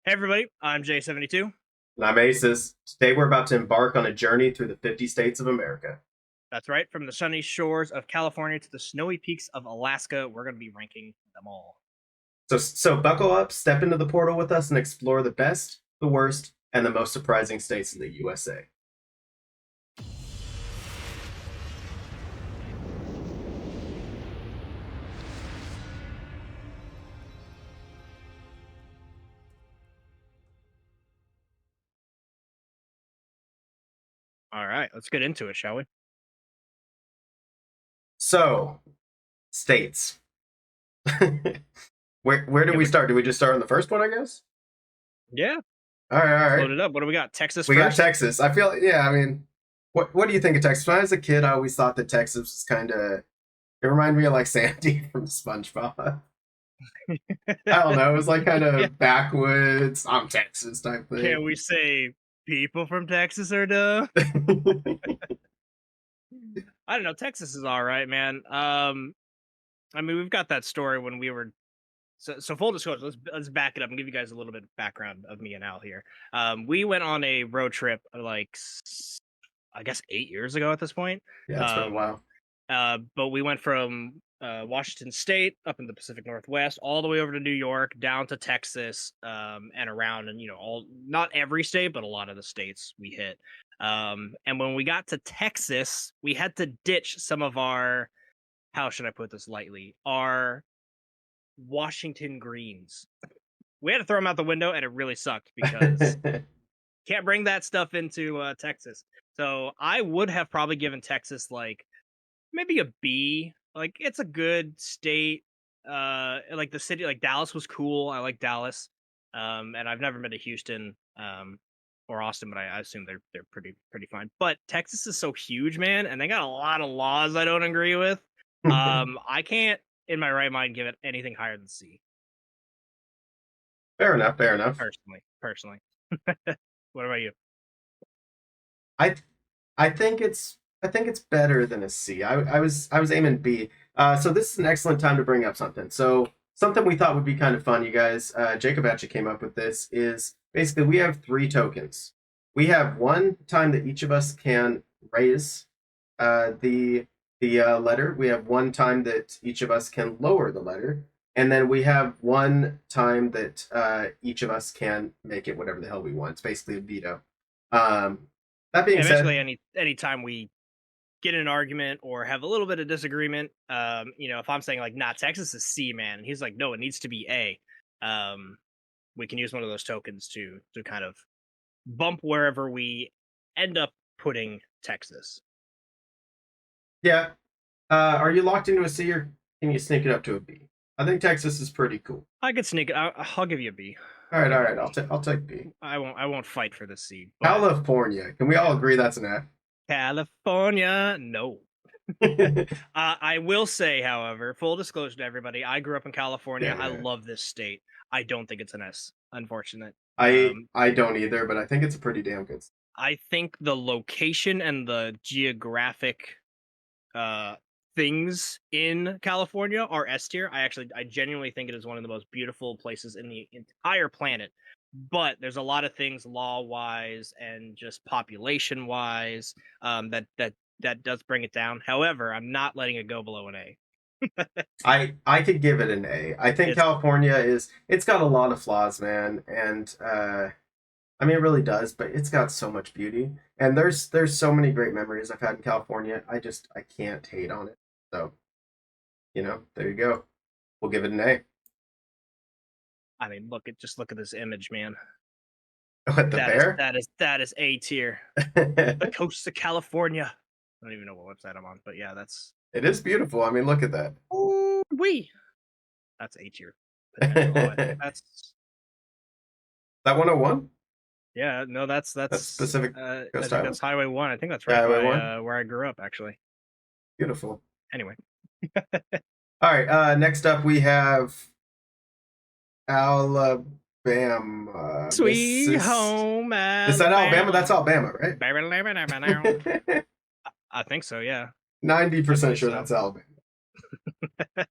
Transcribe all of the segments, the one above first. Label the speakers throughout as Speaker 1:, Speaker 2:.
Speaker 1: Hey everybody, I'm J72.
Speaker 2: And I'm Aces. Today we're about to embark on a journey through the 50 states of America.
Speaker 1: That's right, from the sunny shores of California to the snowy peaks of Alaska, we're going to be ranking them all.
Speaker 2: So buckle up, step into the portal with us, and explore the best, the worst, and the most surprising states in the USA.
Speaker 1: All right, let's get into it, shall we?
Speaker 2: So, states. where do
Speaker 1: Yeah,
Speaker 2: we start? Do we just start on the first one, I guess?
Speaker 1: yeah,
Speaker 2: All right, all
Speaker 1: let's
Speaker 2: right.
Speaker 1: load it up. What do we got? Texas
Speaker 2: We got
Speaker 1: first?
Speaker 2: Texas. I feel, yeah, I mean, what do you think of Texas? When I was a kid, I always thought that Texas was kind of, it reminded me of like Sandy from SpongeBob. I don't know. It was like kind
Speaker 1: Yeah.
Speaker 2: of backwoods, I'm Texas type
Speaker 1: Can
Speaker 2: thing.
Speaker 1: we say people from Texas are dumb? I don't know. Texas is all right, man. I mean, we've got that story when we were so full disclosure. Let's back it up and give you guys a little bit of background of me and Al here. We went on a road trip like I guess 8 years ago at this point.
Speaker 2: Yeah, it's been a
Speaker 1: Um,
Speaker 2: while.
Speaker 1: but we went from Washington State up in the Pacific Northwest all the way over to New York, down to Texas, and around, and all not every state, but a lot of the states we hit. And when we got to Texas, we had to ditch some of our, how should I put this lightly, our Washington greens. We had to throw them out the window, and it really sucked because can't bring that stuff into Texas. So I would have probably given Texas like maybe a B. Like it's a good state. Like the city, like Dallas was cool. I like Dallas. And I've never been to Houston or Austin, but I assume they're pretty fine. But Texas is so huge, man, and they got a lot of laws I don't agree with. I can't in my right mind give it anything higher than C.
Speaker 2: Fair enough. Fair enough.
Speaker 1: Personally. What about you?
Speaker 2: I I think it's better than a C. I was aiming B. So this is an excellent time to bring up something. So something we thought would be kind of fun, you guys. Jacob actually came up with this. Is basically we have three tokens. We have one time that each of us can raise the letter. We have one time that each of us can lower the letter, and then we have one time that each of us can make it whatever the hell we want. It's basically a veto. Um, that being
Speaker 1: Yeah,
Speaker 2: said,
Speaker 1: basically any time we get in an argument or have a little bit of disagreement, if I'm saying like, nah, Texas is C, man, and he's like, no, it needs to be A. Um, we can use one of those tokens to kind of bump wherever we end up putting Texas.
Speaker 2: yeah. Are you locked into a C or can you sneak it up to a B? I think Texas is pretty cool.
Speaker 1: I could sneak it. I'll give you a B.
Speaker 2: All
Speaker 1: I'll
Speaker 2: right,
Speaker 1: give
Speaker 2: all
Speaker 1: you a
Speaker 2: right.
Speaker 1: B.
Speaker 2: I'll take B.
Speaker 1: I won't fight for the C, but
Speaker 2: California. Can we all agree that's an F?
Speaker 1: California, no. I will say, however, full disclosure to everybody, I grew up in California.
Speaker 2: Yeah,
Speaker 1: I
Speaker 2: yeah.
Speaker 1: love this state. I don't think it's an S. Unfortunate.
Speaker 2: I don't either, but I think it's a pretty damn good.
Speaker 1: I think the location and the geographic uh things in California are S tier. I genuinely think it is one of the most beautiful places in the entire planet. But there's a lot of things law wise and just population wise that does bring it down. However, I'm not letting it go below an A.
Speaker 2: I could give it an A. I think
Speaker 1: It's
Speaker 2: California is it's got a lot of flaws, man, and I mean it really does, but it's got so much beauty. And there's so many great memories I've had in California. I can't hate on it. So, there you go. We'll give it an A.
Speaker 1: I mean, look at this image, man.
Speaker 2: What, the
Speaker 1: That is
Speaker 2: bear?
Speaker 1: that is that is A tier. The coast of California. I don't even know what website I'm on, but yeah, that's
Speaker 2: It is beautiful. I mean, look at that.
Speaker 1: ooh wee. That's A tier potential. Oh, I think
Speaker 2: That
Speaker 1: that's
Speaker 2: 101?
Speaker 1: yeah, no, that's
Speaker 2: That's
Speaker 1: that's
Speaker 2: Pacific
Speaker 1: I
Speaker 2: Coast
Speaker 1: think
Speaker 2: Highway?
Speaker 1: that's Highway 1. I think that's
Speaker 2: Yeah,
Speaker 1: right
Speaker 2: Highway
Speaker 1: by
Speaker 2: 1?
Speaker 1: where I grew up actually.
Speaker 2: Beautiful.
Speaker 1: Anyway.
Speaker 2: All right, next up we have Alabama.
Speaker 1: Sweet home
Speaker 2: Is that Alabama? That's
Speaker 1: Alabama.
Speaker 2: Alabama, right?
Speaker 1: I think so, yeah. I
Speaker 2: 90%
Speaker 1: believe
Speaker 2: sure
Speaker 1: so.
Speaker 2: that's Alabama.
Speaker 1: This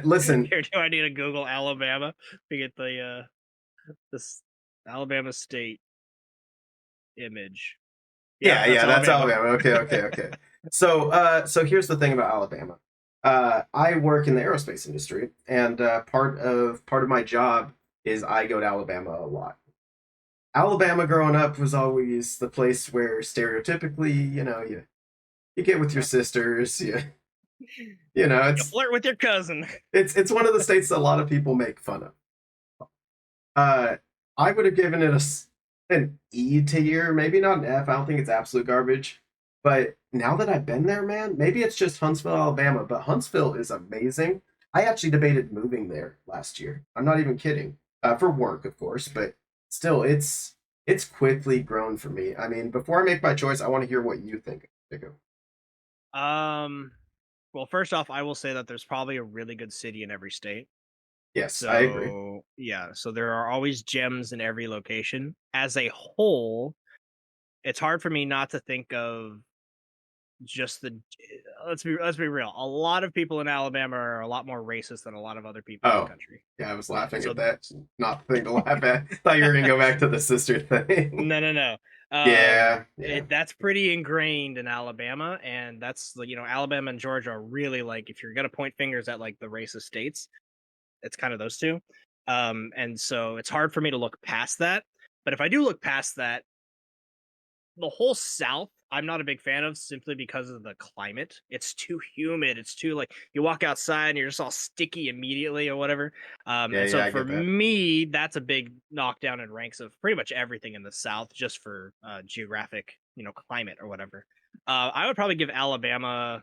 Speaker 1: is
Speaker 2: Listen,
Speaker 1: here do I need to Google Alabama to get the this Alabama State image. Yep,
Speaker 2: Yeah,
Speaker 1: that's
Speaker 2: yeah, that's
Speaker 1: Alabama.
Speaker 2: Alabama. Okay, okay, okay. So, so here's the thing about Alabama. I work in the aerospace industry, and part of my job is I go to Alabama a lot. Alabama growing up was always the place where stereotypically, you get with your sisters, you know,
Speaker 1: You flirt with your cousin.
Speaker 2: it's one of the states that a lot of people make fun of. Uh, I would have given it an E tier, maybe not an F. I don't think it's absolute garbage. But now that I've been there, man, maybe it's just Huntsville, Alabama. But Huntsville is amazing. I actually debated moving there last year. I'm not even kidding. For work, of course, but still, it's quickly grown for me. I mean, before I make my choice, I want to hear what you think, Jacob.
Speaker 1: Um, well, first off, I will say that there's probably a really good city in every state.
Speaker 2: Yes, I agree.
Speaker 1: So yeah, so there are always gems in every location. As a whole, it's hard for me not to think of just the let's be real. A lot of people in Alabama are a lot more racist than a lot of other people in the
Speaker 2: Oh,
Speaker 1: country.
Speaker 2: yeah, I was laughing
Speaker 1: So
Speaker 2: at that. Not the thing to laugh at. Thought you were gonna go back to the sister thing.
Speaker 1: no, no, no.
Speaker 2: Yeah, yeah.
Speaker 1: That's pretty ingrained in Alabama, and that's Alabama and Georgia are really like if you're gonna point fingers at like the racist states, it's kind of those two. And so it's hard for me to look past that. But if I do look past that, the whole South, I'm not a big fan of simply because of the climate. It's too humid. It's too like you walk outside and you're just all sticky immediately or whatever.
Speaker 2: Yeah,
Speaker 1: And
Speaker 2: yeah,
Speaker 1: so
Speaker 2: I
Speaker 1: for
Speaker 2: get that.
Speaker 1: me, that's a big knockdown in ranks of pretty much everything in the South, just for geographic, climate or whatever. I would probably give Alabama,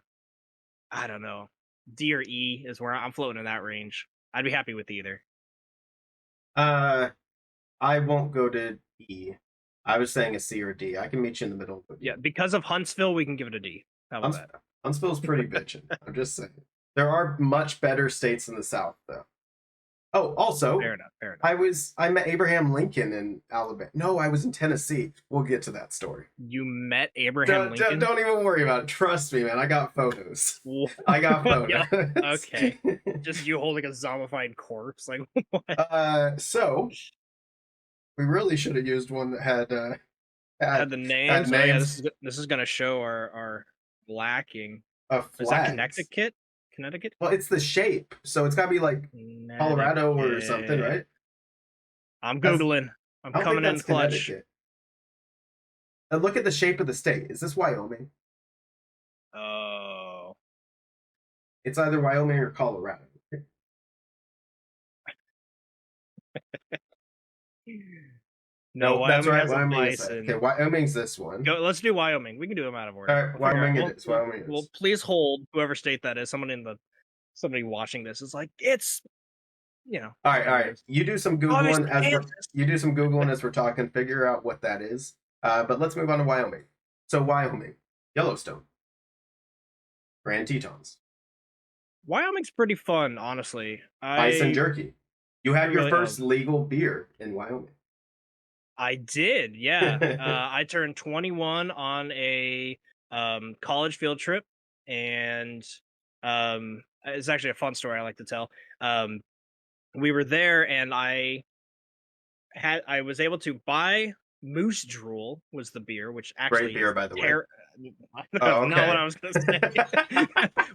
Speaker 1: I don't know, D or E is where I'm floating in that range. I'd be happy with either.
Speaker 2: Uh, I won't go to E. I was saying a C or D. I can meet you in the middle of
Speaker 1: Yeah,
Speaker 2: D.
Speaker 1: because of Huntsville, we can give it a D. How about
Speaker 2: Hunts-
Speaker 1: that?
Speaker 2: Huntsville's pretty bitchin'. I'm just saying. There are much better states in the South, though. Oh, also,
Speaker 1: Fair enough. Fair enough.
Speaker 2: I met Abraham Lincoln in Alabama. No, I was in Tennessee. We'll get to that story.
Speaker 1: You met Abraham
Speaker 2: Don't,
Speaker 1: Lincoln?
Speaker 2: don't even worry about it. Trust me, man. I got photos.
Speaker 1: Wha-
Speaker 2: I got
Speaker 1: yeah.
Speaker 2: photos.
Speaker 1: Okay. Just you holding a zombified corpse. Like what?
Speaker 2: So we really should have used one that
Speaker 1: Had
Speaker 2: had
Speaker 1: the
Speaker 2: had
Speaker 1: names. Oh yeah,
Speaker 2: names
Speaker 1: this is gonna show our lacking.
Speaker 2: of
Speaker 1: Is that
Speaker 2: flags.
Speaker 1: Connecticut? Connecticut?
Speaker 2: Well, it's the shape, so it's got to be like Colorado or something,
Speaker 1: Connecticut.
Speaker 2: right?
Speaker 1: I'm
Speaker 2: That's
Speaker 1: googling. I'm
Speaker 2: I don't think
Speaker 1: coming in
Speaker 2: that's
Speaker 1: clutch.
Speaker 2: Connecticut. And look at the shape of the state. Is this Wyoming?
Speaker 1: Oh.
Speaker 2: It's either Wyoming or Colorado.
Speaker 1: No,
Speaker 2: No, that's
Speaker 1: Wyoming
Speaker 2: right.
Speaker 1: has a
Speaker 2: Wyoming is that. Okay,
Speaker 1: bison.
Speaker 2: Wyoming's this one.
Speaker 1: Go. Let's do Wyoming. We can do them out of
Speaker 2: All
Speaker 1: order.
Speaker 2: right,
Speaker 1: We'll figure out.
Speaker 2: Wyoming it
Speaker 1: Well,
Speaker 2: is. Wyoming it
Speaker 1: well,
Speaker 2: is.
Speaker 1: please hold whoever state that is. Somebody watching this is like it's
Speaker 2: All right, all
Speaker 1: whatever it
Speaker 2: right.
Speaker 1: is.
Speaker 2: You do some
Speaker 1: Obviously,
Speaker 2: googling as we're
Speaker 1: Kansas.
Speaker 2: you do some googling as we're talking. Figure out what that is. But let's move on to Wyoming. So Wyoming, Yellowstone, Grand Tetons,
Speaker 1: Wyoming's pretty fun, honestly.
Speaker 2: bison
Speaker 1: I
Speaker 2: jerky. You
Speaker 1: I
Speaker 2: had your
Speaker 1: really
Speaker 2: first legal beer in Wyoming.
Speaker 1: I did, yeah. I turned 21 on a college field trip, and it's actually a fun story I like to tell. Um, we were there, and I was able to buy Moose Drool was the beer, which
Speaker 2: Great
Speaker 1: actually
Speaker 2: beer,
Speaker 1: is
Speaker 2: by the way.
Speaker 1: ter- That's
Speaker 2: Oh,
Speaker 1: not what
Speaker 2: okay.
Speaker 1: I was gonna say.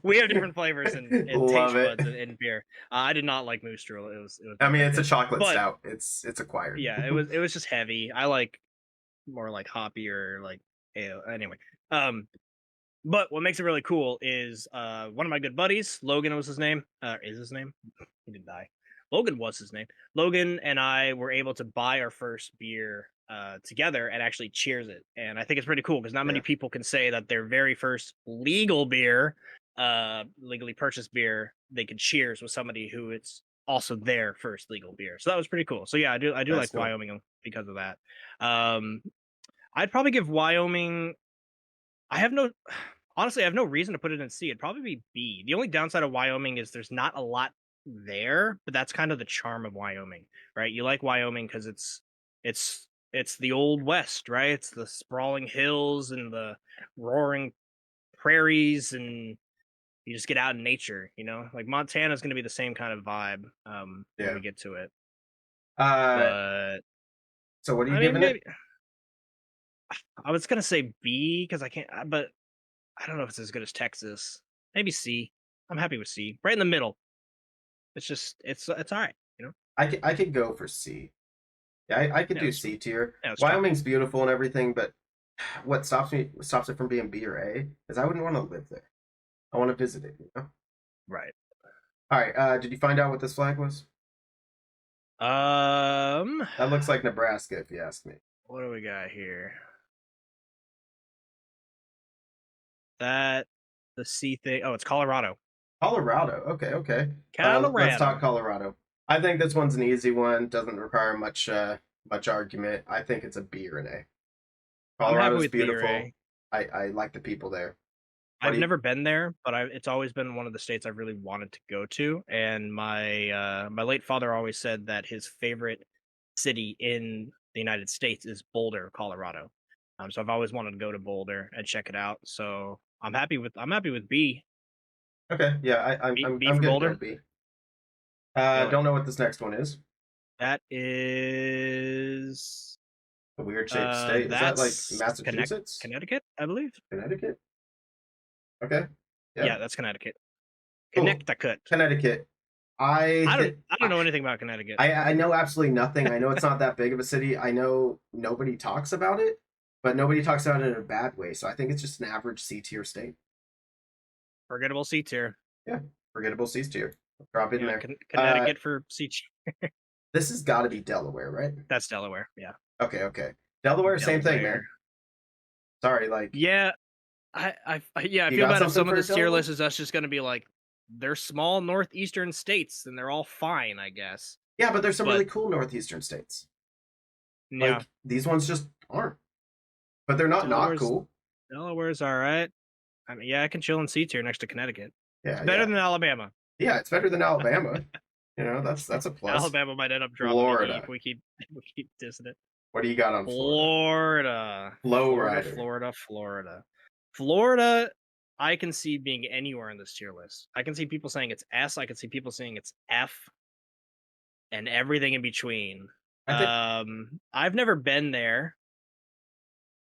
Speaker 1: We have different flavors in
Speaker 2: Love
Speaker 1: taste
Speaker 2: it.
Speaker 1: buds in beer. I did not like Moose Drool. It was
Speaker 2: I
Speaker 1: not
Speaker 2: mean,
Speaker 1: that
Speaker 2: it's a
Speaker 1: good.
Speaker 2: chocolate
Speaker 1: But
Speaker 2: stout. It's acquired.
Speaker 1: yeah, it was just heavy. I like more like hoppy or like ale. Anyway, um, but what makes it really cool is one of my good buddies, Logan was his name. Is his name? He didn't die. Logan was his name. Logan and I were able to buy our first beer together and actually cheers it. And I think it's pretty cool because not many
Speaker 2: Yeah,
Speaker 1: people can say that their very first legal beer, legally purchased beer, they could cheers with somebody who it's also their first legal beer. So that was pretty cool. So yeah, I do
Speaker 2: that's
Speaker 1: like
Speaker 2: cool.
Speaker 1: Wyoming because of that. Um, I'd probably give Wyoming. I have no honestly, I have no reason to put it in C. It'd probably be B. The only downside of Wyoming is there's not a lot there, but that's kind of the charm of Wyoming, right? You like Wyoming because it's the old west, right? It's the sprawling hills and the roaring prairies, and you just get out in nature, Like Montana's going to be the same kind of vibe when
Speaker 2: Yeah.
Speaker 1: we get to it.
Speaker 2: Uh,
Speaker 1: But
Speaker 2: So what are you
Speaker 1: I mean,
Speaker 2: giving it?
Speaker 1: maybe I was gonna say B because I can't, but I don't know if it's as good as Texas. Maybe C. I'm happy with C. Right in the middle. It's just it's all right. You know.
Speaker 2: I could go for C. Yeah, I could
Speaker 1: Yeah,
Speaker 2: do C tier.
Speaker 1: it's fine.
Speaker 2: Wyoming's beautiful and everything, but what stops it from being B or A is I wouldn't want to live there. I want to visit it. You know.
Speaker 1: Right.
Speaker 2: All right. Did you find out what this flag was?
Speaker 1: Um,
Speaker 2: That looks like Nebraska, if you ask me.
Speaker 1: what do we got here? That the C thing. Oh, it's Colorado.
Speaker 2: Colorado. Okay, okay. Let's talk
Speaker 1: Colorado.
Speaker 2: Colorado. I think this one's an easy one. Doesn't require much argument. I think it's a B or an A.
Speaker 1: I'm happy
Speaker 2: Colorado's
Speaker 1: with B or
Speaker 2: beautiful.
Speaker 1: A.
Speaker 2: I like the people there. What
Speaker 1: I've
Speaker 2: do you?
Speaker 1: never been there, but it's always been one of the states I've really wanted to go to. And my late father always said that his favorite city in the United States is Boulder, Colorado. So I've always wanted to go to Boulder and check it out. So I'm happy with B.
Speaker 2: Okay, yeah,
Speaker 1: B
Speaker 2: I'm
Speaker 1: for
Speaker 2: good to go
Speaker 1: Boulder.
Speaker 2: B.
Speaker 1: Really?
Speaker 2: Don't know what this next one is.
Speaker 1: That is
Speaker 2: A weird shaped state. Is that like
Speaker 1: that's
Speaker 2: Massachusetts?
Speaker 1: Connecticut, I believe.
Speaker 2: Connecticut? Okay. Yeah.
Speaker 1: Yeah, that's Connecticut.
Speaker 2: Cool.
Speaker 1: Connecticut.
Speaker 2: Connecticut. I th-
Speaker 1: I don't know anything about Connecticut.
Speaker 2: I know absolutely nothing. I know it's not that big of a city. I know nobody talks about it, but nobody talks about it in a bad way. So I think it's just an average C tier state.
Speaker 1: Forgettable C tier.
Speaker 2: Yeah. Forgettable C tier. Drop it in
Speaker 1: Yeah,
Speaker 2: there.
Speaker 1: Connecticut for C tier.
Speaker 2: This has got to be Delaware, right?
Speaker 1: That's Delaware. Yeah,
Speaker 2: Okay, okay. Delaware, same thing, man.
Speaker 1: Delaware.
Speaker 2: Sorry, like
Speaker 1: Yeah, yeah. I
Speaker 2: you
Speaker 1: feel
Speaker 2: got
Speaker 1: bad if
Speaker 2: something
Speaker 1: some of
Speaker 2: for
Speaker 1: this tier
Speaker 2: Delaware?
Speaker 1: list is us just going to be like they're small northeastern states and they're all fine, I guess.
Speaker 2: Yeah, but there's some really
Speaker 1: But
Speaker 2: cool northeastern states.
Speaker 1: yeah,
Speaker 2: Like these ones just aren't. But they're not
Speaker 1: Delaware's
Speaker 2: cool.
Speaker 1: Delaware's all right. I mean, yeah, I can chill in C tier next to Connecticut. It's
Speaker 2: Yeah,
Speaker 1: better
Speaker 2: yeah.
Speaker 1: than Alabama.
Speaker 2: Yeah, it's better than Alabama. You know, that's a plus.
Speaker 1: Alabama might end up dropping to E if
Speaker 2: Florida.
Speaker 1: we keep dissing it.
Speaker 2: What do you got on Florida?
Speaker 1: Florida,
Speaker 2: Low
Speaker 1: Florida,
Speaker 2: rider.
Speaker 1: Florida, Florida, Florida. I can see being anywhere in this tier list. I can see people saying it's S. I can see people saying it's F, and everything in between.
Speaker 2: I think
Speaker 1: I've never been there,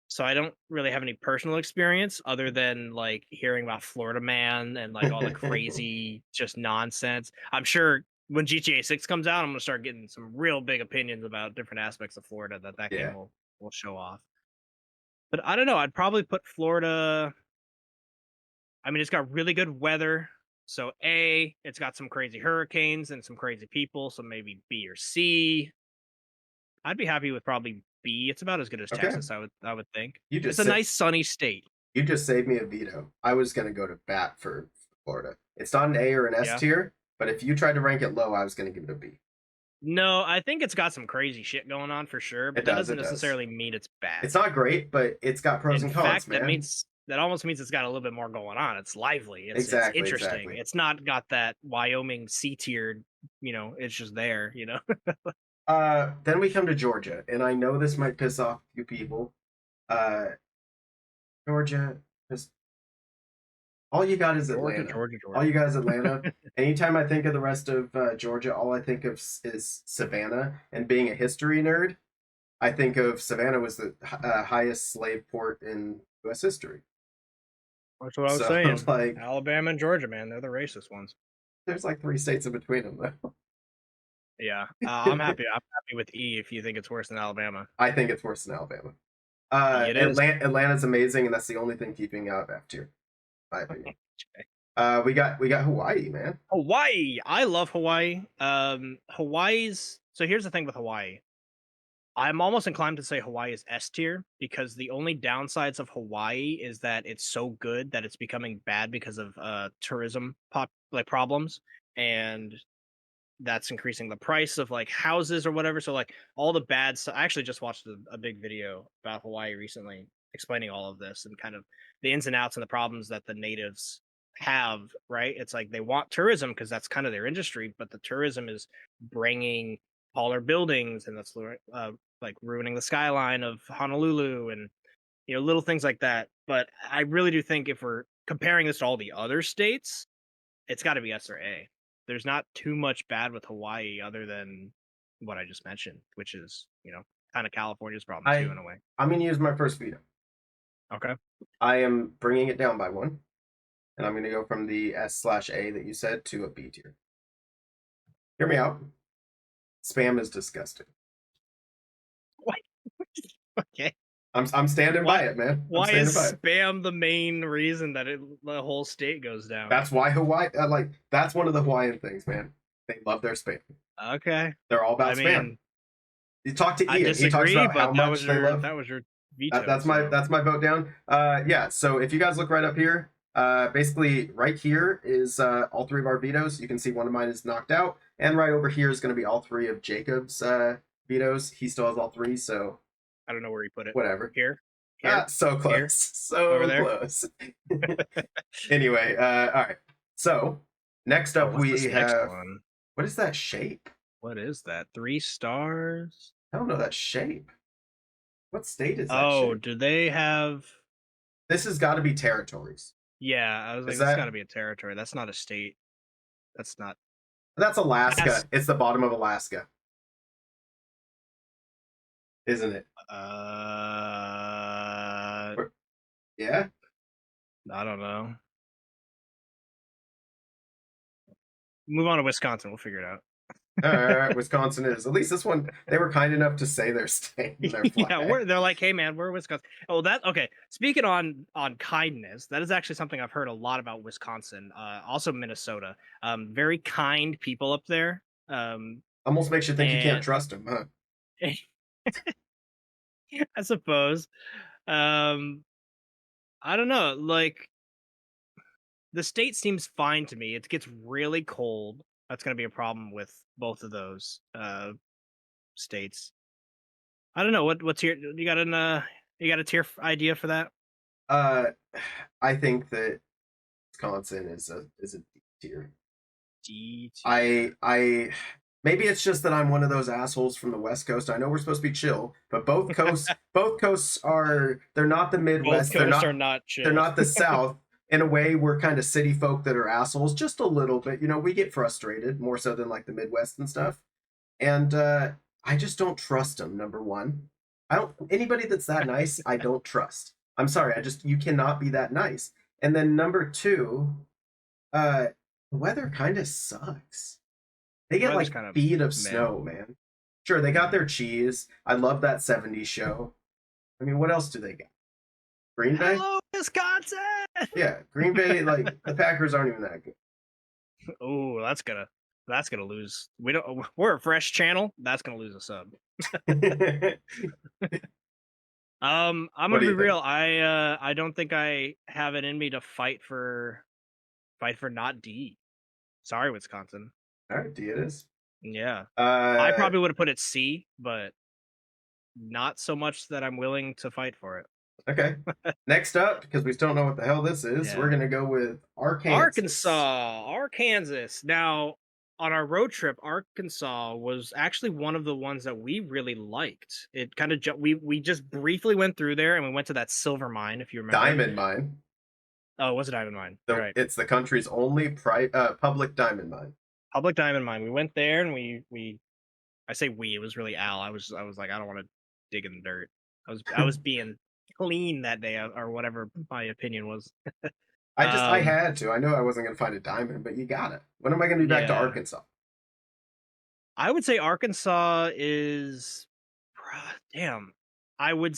Speaker 1: so I don't really have any personal experience other than like hearing about Florida Man and like all the crazy just nonsense. I'm sure when GTA 6 comes out, I'm gonna start getting some real big opinions about different aspects of Florida that game
Speaker 2: yeah.
Speaker 1: will show off. But I don't know. I'd probably put Florida. I mean, it's got really good weather. So A, it's got some crazy hurricanes and some crazy people. So maybe B or C. I'd be happy with probably B. It's about as good as
Speaker 2: Okay.
Speaker 1: Texas, I would think.
Speaker 2: You
Speaker 1: It's
Speaker 2: just
Speaker 1: a
Speaker 2: sa-
Speaker 1: nice sunny state.
Speaker 2: you just saved me a veto. I was gonna go to bat for Florida. It's not an A or an S
Speaker 1: Yeah.
Speaker 2: tier, but if you tried to rank it low, I was gonna give it a B.
Speaker 1: No, I think it's got some crazy shit going on for sure,
Speaker 2: It
Speaker 1: but that
Speaker 2: does,
Speaker 1: doesn't
Speaker 2: it does.
Speaker 1: necessarily mean it's bad.
Speaker 2: It's not great, but it's got pros
Speaker 1: In
Speaker 2: and cons,
Speaker 1: fact,
Speaker 2: man.
Speaker 1: that almost means it's got a little bit more going on. It's lively. It's
Speaker 2: Exactly,
Speaker 1: interesting.
Speaker 2: exactly.
Speaker 1: It's not got that Wyoming C tier, it's just there.
Speaker 2: Then we come to Georgia, and I know this might piss off a few people. Uh, Georgia, just all you got is
Speaker 1: Georgia,
Speaker 2: Atlanta.
Speaker 1: Georgia,
Speaker 2: All
Speaker 1: Georgia.
Speaker 2: you got is Atlanta. Anytime I think of the rest of Georgia, all I think of is Savannah. And being a history nerd, I think of Savannah was the highest slave port in U.S. history.
Speaker 1: That's what I was
Speaker 2: So,
Speaker 1: saying.
Speaker 2: like,
Speaker 1: Alabama and Georgia, man, they're the racist ones.
Speaker 2: there's like three states in between them, though.
Speaker 1: Yeah, I'm happy. I'm happy with E if you think it's worse than Alabama.
Speaker 2: I think it's worse than Alabama.
Speaker 1: E it is.
Speaker 2: Atlanta's amazing, and that's the only thing keeping out of F tier, in my opinion. We got Hawaii, man.
Speaker 1: Hawaii. I love Hawaii. Hawaii's so here's the thing with Hawaii. I'm almost inclined to say Hawaii is S tier because the only downsides of Hawaii is that it's so good that it's becoming bad because of tourism problems, and that's increasing the price of like houses or whatever. So like all the bad stuff. I actually just watched a big video about Hawaii recently explaining all of this and kind of the ins and outs and the problems that the natives have, right? It's like they want tourism because that's kind of their industry, but the tourism is bringing taller buildings and that's like ruining the skyline of Honolulu and little things like that. But I really do think if we're comparing this to all the other states, it's got to be S or A. There's not too much bad with Hawaii other than what I just mentioned, which is kind of California's problem too,
Speaker 2: I
Speaker 1: in a way.
Speaker 2: I'm gonna use my first veto.
Speaker 1: Okay.
Speaker 2: I am bringing it down by one, and I'm gonna go from the S/A that you said to a B tier. Hear me out. Spam is disgusting.
Speaker 1: What? Okay.
Speaker 2: I'm standing by
Speaker 1: Why?
Speaker 2: it, man. I'm
Speaker 1: Why is
Speaker 2: standing by it.
Speaker 1: spam the main reason that the whole state goes down?
Speaker 2: That's why Hawaii, like, that's one of the Hawaiian things, man. They love their spam.
Speaker 1: Okay.
Speaker 2: They're all
Speaker 1: I
Speaker 2: about spam.
Speaker 1: mean,
Speaker 2: You talk to
Speaker 1: I
Speaker 2: Ian. He talks
Speaker 1: disagree,
Speaker 2: about how
Speaker 1: but that
Speaker 2: much
Speaker 1: was
Speaker 2: they
Speaker 1: your
Speaker 2: love.
Speaker 1: veto. So
Speaker 2: That's my vote down. Yeah. So if you guys look right up here, basically right here is all three of our vetoes. You can see one of mine is knocked out, and right over here is going to be all three of Jacob's vetoes. He still has all three, so
Speaker 1: I don't know where you put it.
Speaker 2: whatever.
Speaker 1: Here,
Speaker 2: Ah,
Speaker 1: here,
Speaker 2: so
Speaker 1: here,
Speaker 2: close,
Speaker 1: over
Speaker 2: so
Speaker 1: there.
Speaker 2: close. Anyway, all right. So next
Speaker 1: Oh,
Speaker 2: up
Speaker 1: what's
Speaker 2: we
Speaker 1: this next
Speaker 2: have,
Speaker 1: one?
Speaker 2: what is that shape?
Speaker 1: What is that? 3 stars?
Speaker 2: I don't know that shape. What state is that
Speaker 1: Oh,
Speaker 2: shape?
Speaker 1: do they have?
Speaker 2: This has got to be territories.
Speaker 1: Yeah, I was like,
Speaker 2: Is
Speaker 1: this got to
Speaker 2: that?
Speaker 1: be a territory. That's not a state. That's not.
Speaker 2: That's
Speaker 1: That's
Speaker 2: Alaska. It's the bottom of Alaska, isn't it? Yeah.
Speaker 1: I don't know. Move on to Wisconsin. We'll figure it out.
Speaker 2: All right, Wisconsin is. At least this one, they were kind enough to say their state and their
Speaker 1: Yeah,
Speaker 2: flag.
Speaker 1: they're like, hey man, we're Wisconsin. Oh, that okay. Speaking on kindness, that is actually something I've heard a lot about Wisconsin. Also Minnesota. Very kind people up there.
Speaker 2: Almost makes you think you can't
Speaker 1: And
Speaker 2: trust them, huh?
Speaker 1: I suppose. Um, I don't know. Like the state seems fine to me. It gets really cold. That's going to be a problem with both of those states. I don't know what's your you got a tier idea for that?
Speaker 2: Uh, I think that Wisconsin is a D tier.
Speaker 1: D tier.
Speaker 2: I maybe it's just that I'm one of those assholes from the West Coast. I know we're supposed to be chill, but both coasts are, they're not the
Speaker 1: Both
Speaker 2: Midwest.
Speaker 1: coasts are not
Speaker 2: They're
Speaker 1: chill.
Speaker 2: not the South. In a way, we're kind of city folk that are assholes, just a little bit. You know, we get frustrated more so than like the Midwest and stuff. And I just don't trust them. Number one, I don't, anybody that's that nice, I don't trust. I'm sorry, I just, you cannot be that nice. And then number two, the weather kind of sucks. They get
Speaker 1: Weather's
Speaker 2: like
Speaker 1: kind of
Speaker 2: feet of
Speaker 1: meh.
Speaker 2: snow, man. Sure, they got their cheese. I love that '70s show. I mean, what else do they got? Green Bay?
Speaker 1: Hello, Wisconsin.
Speaker 2: Yeah, Green Bay. Like the Packers aren't even that good.
Speaker 1: Oh, that's gonna lose. We don't. We're a fresh channel. That's gonna lose a sub. I'm
Speaker 2: What
Speaker 1: gonna
Speaker 2: do
Speaker 1: be
Speaker 2: you think?
Speaker 1: real. I don't think I have it in me to fight for not D. Sorry, Wisconsin.
Speaker 2: All right, D it is.
Speaker 1: Yeah, I
Speaker 2: Uh,
Speaker 1: probably would have put it C, but not so much that I'm willing to fight for it.
Speaker 2: okay. Next up, because we still don't know what the hell this is, we're
Speaker 1: Yeah.
Speaker 2: gonna go with Arkansas.
Speaker 1: Arkansas, Arkansas. Now, on our road trip, Arkansas was actually one of the ones that we really liked. It kind of we just briefly went through there, and we went to that silver mine, if you remember.
Speaker 2: Diamond mine.
Speaker 1: Oh, it was a diamond mine. You're right.
Speaker 2: It's the country's only public diamond mine.
Speaker 1: Public diamond mine. We went there, and we. I say we. It was really Al. I was like, I don't want to dig in the dirt. I was being clean that day, or whatever my opinion was.
Speaker 2: I
Speaker 1: Um,
Speaker 2: had to. I knew I wasn't gonna find a diamond, but you got it. When am I gonna be back to
Speaker 1: yeah.
Speaker 2: Arkansas?
Speaker 1: I would say Arkansas is damn. I would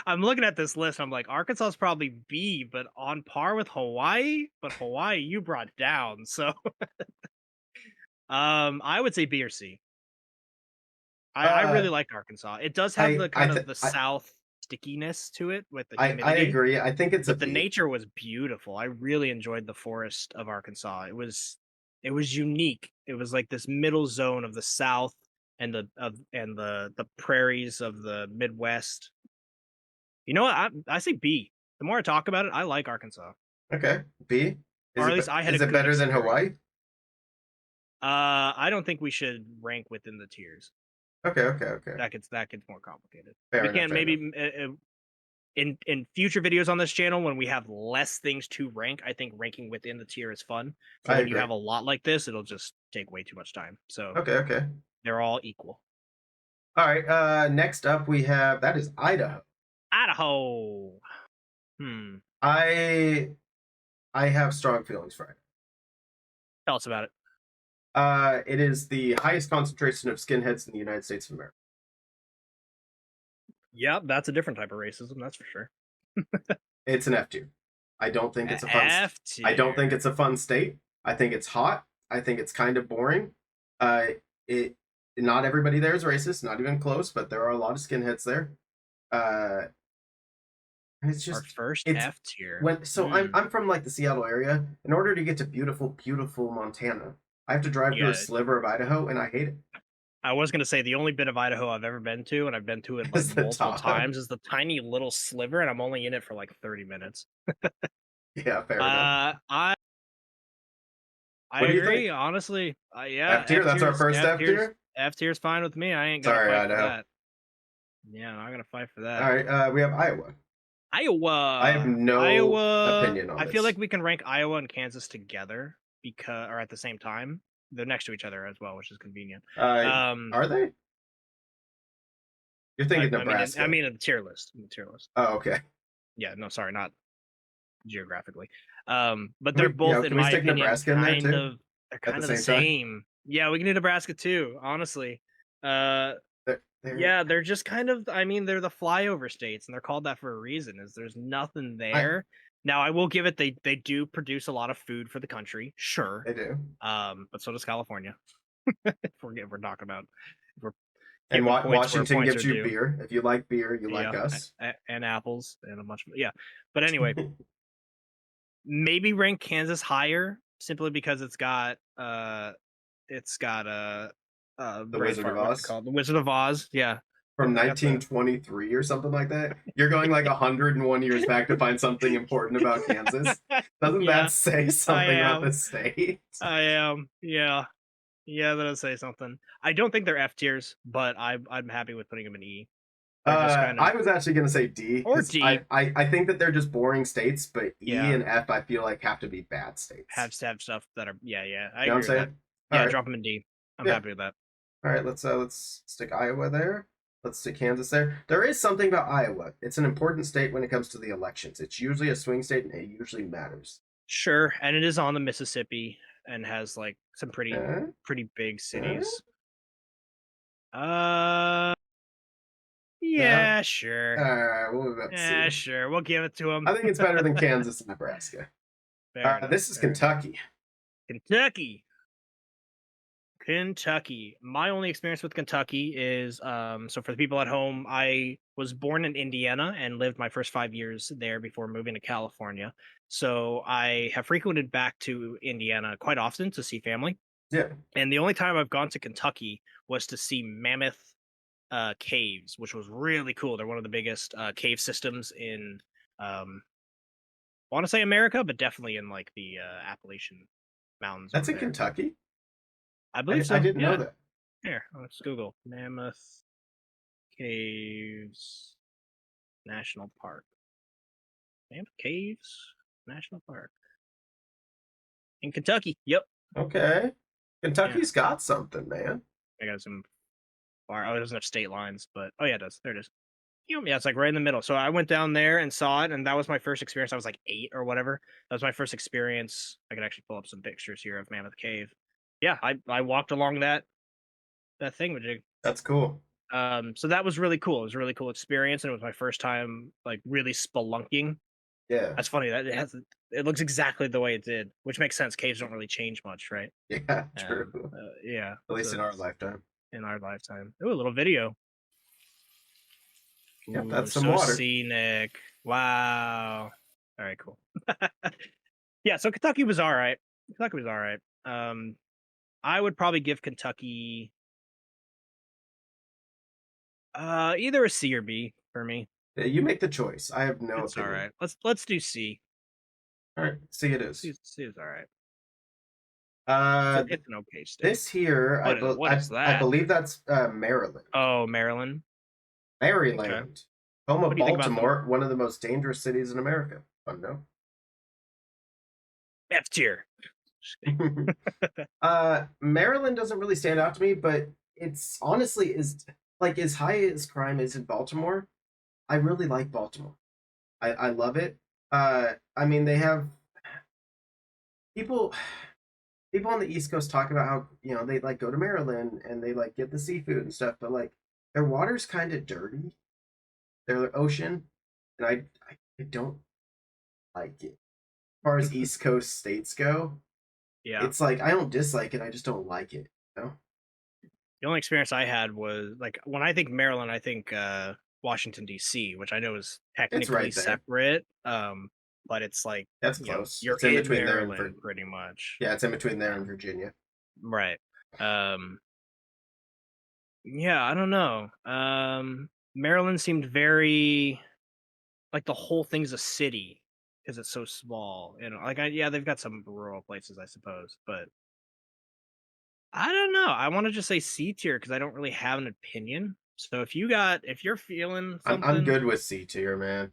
Speaker 1: I'm looking at this list. I'm like Arkansas is probably B, but on par with Hawaii, but Hawaii you brought down. So I would say B or C. I
Speaker 2: Uh,
Speaker 1: really liked Arkansas. It does have the kind of the
Speaker 2: I
Speaker 1: south stickiness to it with the
Speaker 2: I
Speaker 1: humidity,
Speaker 2: agree. I think it's a
Speaker 1: but the
Speaker 2: B.
Speaker 1: nature was beautiful. I really enjoyed the forest of Arkansas. It was unique. It was like this middle zone of the South and the prairies of the Midwest. You know what? I say B. The more I talk about it, I like Arkansas,
Speaker 2: Okay, B.
Speaker 1: or at least I had a
Speaker 2: Is it
Speaker 1: good
Speaker 2: better than
Speaker 1: experience.
Speaker 2: Hawaii?
Speaker 1: I don't think we should rank within the tiers.
Speaker 2: Okay, okay, okay.
Speaker 1: That gets more complicated.
Speaker 2: Fair
Speaker 1: We
Speaker 2: enough,
Speaker 1: can
Speaker 2: fair enough.
Speaker 1: maybe in future videos on this channel when we have less things to rank. I think ranking within the tier is fun. For
Speaker 2: I
Speaker 1: when you
Speaker 2: agree.
Speaker 1: have a lot like this, it'll just take way too much time. So
Speaker 2: Okay, okay.
Speaker 1: they're all equal.
Speaker 2: All right. Next up we have that is Idaho.
Speaker 1: Idaho. Hmm.
Speaker 2: I I have strong feelings for it.
Speaker 1: Tell us about it.
Speaker 2: It is the highest concentration of skinheads in the United States of America.
Speaker 1: Yep, that's a different type of racism, that's for sure.
Speaker 2: It's an F tier. I don't think it's a fun.
Speaker 1: F
Speaker 2: I don't think
Speaker 1: tier.
Speaker 2: it's a fun state. I think it's hot. I think it's kind of boring. Uh, it not everybody there is racist, not even close, but there are a lot of skinheads there. Uh, and it's
Speaker 1: Our
Speaker 2: just
Speaker 1: first
Speaker 2: it's
Speaker 1: F tier.
Speaker 2: when so I'm from like the Seattle area. In order to get to beautiful Montana, I have to drive through a
Speaker 1: Yeah,
Speaker 2: sliver of Idaho, and I hate it.
Speaker 1: I was gonna say the only bit of Idaho I've ever been to, and I've been to it like
Speaker 2: It's the
Speaker 1: multiple
Speaker 2: top.
Speaker 1: times, is the tiny little sliver, and I'm only in it for like 30 minutes.
Speaker 2: Yeah, fair enough.
Speaker 1: I
Speaker 2: What do you think?
Speaker 1: agree, honestly. Yeah,
Speaker 2: F tier. That's our first
Speaker 1: F
Speaker 2: F
Speaker 1: tier's
Speaker 2: tier.
Speaker 1: F tier's fine with me. I ain't gonna
Speaker 2: Sorry,
Speaker 1: fight for
Speaker 2: Idaho.
Speaker 1: that. Yeah, I'm not gonna fight for
Speaker 2: All
Speaker 1: that.
Speaker 2: right, we have Iowa. I have
Speaker 1: Iowa.
Speaker 2: no
Speaker 1: Iowa.
Speaker 2: opinion on
Speaker 1: I feel like
Speaker 2: this.
Speaker 1: we can rank Iowa and Kansas together because or at the same time. They're next to each other as well, which is convenient.
Speaker 2: Uh,
Speaker 1: Um
Speaker 2: are they? You're thinking
Speaker 1: I
Speaker 2: Nebraska.
Speaker 1: mean in the tier list. In the tier list.
Speaker 2: Oh, okay.
Speaker 1: Yeah, no, sorry, not geographically. But
Speaker 2: Can
Speaker 1: they're
Speaker 2: we,
Speaker 1: both, in
Speaker 2: can we
Speaker 1: my
Speaker 2: stick
Speaker 1: opinion,
Speaker 2: Nebraska in there too
Speaker 1: they're
Speaker 2: at the
Speaker 1: kind of the
Speaker 2: same time?
Speaker 1: same. Yeah, we can do Nebraska too, honestly. Uh
Speaker 2: They're
Speaker 1: yeah, they're just kind of, I mean, they're the flyover states and they're called that for a reason, is there's nothing
Speaker 2: I
Speaker 1: there. Now I will give it, they do produce a lot of food for the country, sure.
Speaker 2: they do.
Speaker 1: But so does California. If we're talking about, if we're
Speaker 2: And
Speaker 1: giving points where
Speaker 2: Washington
Speaker 1: points are
Speaker 2: gives you
Speaker 1: due.
Speaker 2: beer. If you like beer, you like
Speaker 1: Yeah,
Speaker 2: us.
Speaker 1: and apples and a bunch of, yeah. But anyway, maybe rank Kansas higher simply because it's got
Speaker 2: The
Speaker 1: brain
Speaker 2: Wizard of
Speaker 1: fart, what's it
Speaker 2: Oz
Speaker 1: called? The Wizard of Oz. Yeah.
Speaker 2: from
Speaker 1: I got the
Speaker 2: 1923 or something like that. You're going like 101 years back to find something important about Kansas. Doesn't that
Speaker 1: Yeah,
Speaker 2: say
Speaker 1: I
Speaker 2: something about
Speaker 1: am.
Speaker 2: the state?
Speaker 1: I am. Yeah. Yeah, that'll say something. I don't think they're F tiers, but I'm happy with putting them in E. They're just kind of,
Speaker 2: I was actually gonna say D
Speaker 1: or
Speaker 2: because
Speaker 1: D.
Speaker 2: I think that they're just boring states, but E
Speaker 1: Yeah.
Speaker 2: and F I feel like have to be bad states.
Speaker 1: Have stuff that are, yeah, yeah. I
Speaker 2: You know what I'm
Speaker 1: agree with that.
Speaker 2: saying? All
Speaker 1: Yeah,
Speaker 2: right,
Speaker 1: drop them in D. I'm
Speaker 2: yeah.
Speaker 1: happy with that.
Speaker 2: All right, let's stick Iowa there. Let's stick Kansas there. There is something about Iowa. It's an important state when it comes to the elections. It's usually a swing state, and it usually matters.
Speaker 1: Sure, and it is on the Mississippi and has like some
Speaker 2: Uh,
Speaker 1: pretty big
Speaker 2: uh,
Speaker 1: cities. Uh
Speaker 2: no.
Speaker 1: yeah, sure.
Speaker 2: We'll move up to
Speaker 1: Yeah,
Speaker 2: C.
Speaker 1: sure. We'll give it to
Speaker 2: I
Speaker 1: them.
Speaker 2: think it's better than Kansas and Nebraska.
Speaker 1: Fair enough.
Speaker 2: This is
Speaker 1: Fair enough.
Speaker 2: Kentucky.
Speaker 1: Kentucky. Kentucky. My only experience with Kentucky is so for the people at home, I was born in Indiana and lived my first 5 years there before moving to California. So I have frequented back to Indiana quite often to see family.
Speaker 2: Yeah,
Speaker 1: And the only time I've gone to Kentucky was to see Mammoth caves, which was really cool. They're one of the biggest cave systems in I want to say America, but definitely in like the Appalachian Mountains
Speaker 2: that's
Speaker 1: over
Speaker 2: in
Speaker 1: there.
Speaker 2: Kentucky.
Speaker 1: I believe
Speaker 2: I
Speaker 1: so.
Speaker 2: didn't know
Speaker 1: Yeah.
Speaker 2: that.
Speaker 1: Here, let's Google Mammoth Caves National Park. Mammoth Caves National Park in Kentucky. Yep.
Speaker 2: Okay,
Speaker 1: Yeah.
Speaker 2: Kentucky's got something, man.
Speaker 1: I got some far. Oh, it doesn't have state lines, but oh yeah, it does. There it is. Yeah, it's like right in the middle. So I went down there and saw it, and that was my first experience. I was like 8 or whatever. That was my first experience. I could actually pull up some pictures here of Mammoth Cave. Yeah, I walked along that thing with you.
Speaker 2: That's cool.
Speaker 1: So that was really cool. It was a really cool experience, and it was my first time like really spelunking.
Speaker 2: Yeah,
Speaker 1: That's funny that it looks exactly the way it did, which makes sense. Caves don't really change much, right?
Speaker 2: yeah, true.
Speaker 1: Yeah.
Speaker 2: At least
Speaker 1: So
Speaker 2: in our lifetime.
Speaker 1: in our lifetime. Ooh, a little video.
Speaker 2: Yep,
Speaker 1: Ooh,
Speaker 2: that's some
Speaker 1: so
Speaker 2: water.
Speaker 1: scenic. Wow. All right, cool. Yeah, so Kentucky was all right. Kentucky was all right. I would probably give Kentucky either a C or B for me.
Speaker 2: Yeah, you make the choice. I have no
Speaker 1: It's all
Speaker 2: opinion.
Speaker 1: right. Let's do C.
Speaker 2: All right, see it is.
Speaker 1: C is all right.
Speaker 2: Uh,
Speaker 1: It's an okay state.
Speaker 2: this here,
Speaker 1: What is
Speaker 2: I
Speaker 1: that?
Speaker 2: believe that's Maryland.
Speaker 1: Oh, Maryland. Okay.
Speaker 2: Maryland, home
Speaker 1: What
Speaker 2: of
Speaker 1: do you think about the
Speaker 2: Baltimore, one of the most dangerous cities in America. Fun no?
Speaker 1: F tier?
Speaker 2: Maryland doesn't really stand out to me, but it's honestly is like as high as crime is in Baltimore, I really like Baltimore. I love it. I mean, they have people people on the East Coast talk about how they like go to Maryland and they like get the seafood and stuff, but like their water's kind of dirty. Their ocean, and I don't like it. As far as East Coast states go,
Speaker 1: Yeah.
Speaker 2: it's like I don't dislike it. I just don't like it. You know?
Speaker 1: The only experience I had was like when I think Maryland, I think Washington D.C., which I know is
Speaker 2: It's
Speaker 1: technically
Speaker 2: right there.
Speaker 1: separate, but it's like
Speaker 2: That's close.
Speaker 1: you're
Speaker 2: It's in
Speaker 1: in
Speaker 2: between there and
Speaker 1: Maryland pretty much.
Speaker 2: yeah, it's in between there and
Speaker 1: Um,
Speaker 2: Virginia.
Speaker 1: right. Um, yeah, I don't know. Maryland seemed very like the whole thing's a city because it's so small. Like yeah, they've got some rural places, I suppose, but I don't know. I want to just say C tier because I don't really have an opinion. So if you're feeling
Speaker 2: I'm
Speaker 1: something,
Speaker 2: good with C tier, man.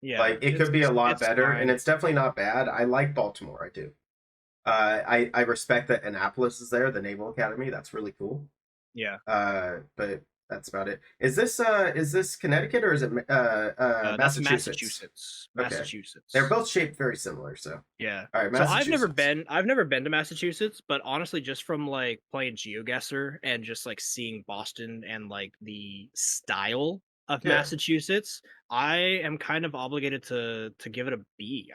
Speaker 1: yeah,
Speaker 2: Like it could be a lot
Speaker 1: it's
Speaker 2: better, and
Speaker 1: fine.
Speaker 2: it's definitely not bad. I like Baltimore. I do. I respect that Annapolis is there, the Naval Academy. That's really cool.
Speaker 1: Yeah,
Speaker 2: But that's about it. Is this Connecticut or is it
Speaker 1: that's
Speaker 2: Massachusetts?
Speaker 1: Massachusetts.
Speaker 2: Okay, they're
Speaker 1: Massachusetts.
Speaker 2: both shaped very similar. So
Speaker 1: Yeah.
Speaker 2: all right,
Speaker 1: So
Speaker 2: Massachusetts.
Speaker 1: I've never been to Massachusetts, but honestly, just from like playing GeoGuessr and just like seeing Boston and like the style of
Speaker 2: Yeah,
Speaker 1: Massachusetts, I am kind of obligated to give it a B.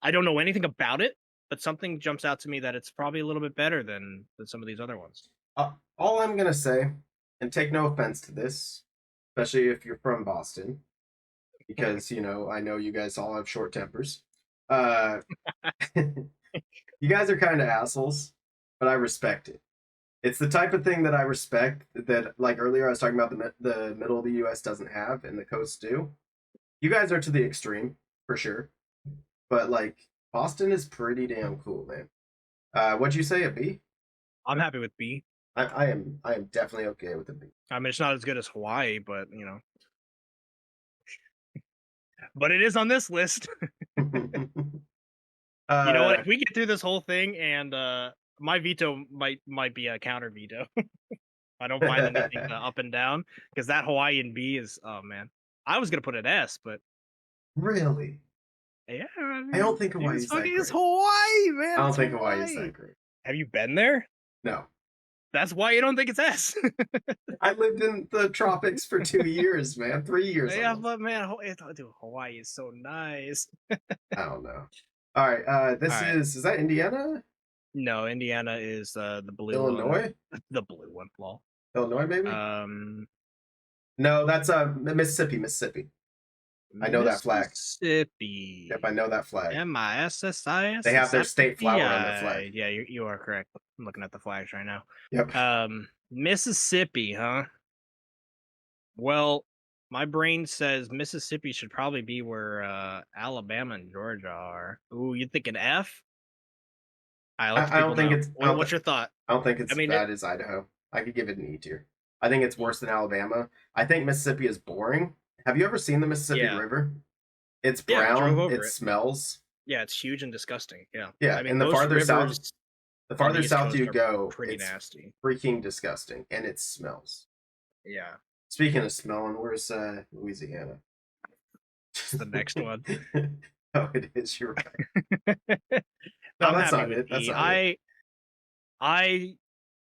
Speaker 1: I don't know anything about it, but something jumps out to me that it's probably a little bit better than some of these other ones.
Speaker 2: all I'm gonna say, and take no offense to this, especially if you're from Boston, because I know you guys all have short tempers. Uh, you guys are kind of assholes, but I respect it. It's the type of thing that I respect that, like earlier, I was talking about the middle of the U.S. doesn't have and the coasts do. You guys are to the extreme for sure, but like Boston is pretty damn cool, man. What'd you say, a B?
Speaker 1: I'm happy with B.
Speaker 2: I am definitely okay with a B.
Speaker 1: I mean, it's not as good as Hawaii, but but it is on this list. You know what?
Speaker 2: uh,
Speaker 1: If we get through this whole thing and my veto might be a counter veto. I don't find anything up and down because that Hawaiian B is oh man. I was gonna put an S, but
Speaker 2: really,
Speaker 1: yeah, I
Speaker 2: I don't
Speaker 1: mean,
Speaker 2: think Hawaii's that
Speaker 1: it's
Speaker 2: great.
Speaker 1: Hawaii,
Speaker 2: I
Speaker 1: man.
Speaker 2: don't
Speaker 1: It's
Speaker 2: think Hawaii is
Speaker 1: Hawaii.
Speaker 2: that great.
Speaker 1: Have you been there?
Speaker 2: No,
Speaker 1: That's why you don't think it's S.
Speaker 2: I lived in the tropics for 2 years, man. 3 years
Speaker 1: Yeah,
Speaker 2: almost.
Speaker 1: but man, dude, Hawaii is so nice.
Speaker 2: I don't know. All right,
Speaker 1: All
Speaker 2: this
Speaker 1: right.
Speaker 2: is that Indiana,
Speaker 1: No, Indiana is the blue one.
Speaker 2: Illinois,
Speaker 1: The blue one, lol.
Speaker 2: Illinois, maybe.
Speaker 1: Um,
Speaker 2: No, that's Mississippi, Mississippi. I know that flag. Yep, I
Speaker 1: Mississippi.
Speaker 2: know that flag. They have their state flower on their
Speaker 1: Mississippi.
Speaker 2: flag.
Speaker 1: Yeah, you are correct. I'm looking at the flags right now.
Speaker 2: Yep.
Speaker 1: Mississippi, huh? Well, my brain says Mississippi should probably be where Alabama and Georgia are. Ooh, you think an F? I let the
Speaker 2: I don't
Speaker 1: people
Speaker 2: think
Speaker 1: know.
Speaker 2: it's
Speaker 1: What's your thought?
Speaker 2: I don't think
Speaker 1: I
Speaker 2: it's as
Speaker 1: mean,
Speaker 2: bad as Idaho. I could give it an E tier. I think it's worse than Alabama. I think Mississippi is boring. Have you ever seen the Mississippi
Speaker 1: yeah,
Speaker 2: River? It's
Speaker 1: yeah. Drove
Speaker 2: brown.
Speaker 1: over
Speaker 2: It
Speaker 1: it.
Speaker 2: smells.
Speaker 1: Yeah, it's huge and disgusting. Yeah,
Speaker 2: Yeah,
Speaker 1: I mean
Speaker 2: and
Speaker 1: most rivers
Speaker 2: the
Speaker 1: on the
Speaker 2: farther
Speaker 1: East
Speaker 2: south
Speaker 1: Coast
Speaker 2: you
Speaker 1: are
Speaker 2: go,
Speaker 1: pretty
Speaker 2: it's
Speaker 1: nasty.
Speaker 2: freaking disgusting, and it smells.
Speaker 1: Yeah,
Speaker 2: Speaking of smelling, where's Louisiana?
Speaker 1: it's the next one.
Speaker 2: Oh, it is. You're right. No,
Speaker 1: I'm
Speaker 2: that's
Speaker 1: happy
Speaker 2: not
Speaker 1: with
Speaker 2: it. That's
Speaker 1: B.
Speaker 2: not it.
Speaker 1: I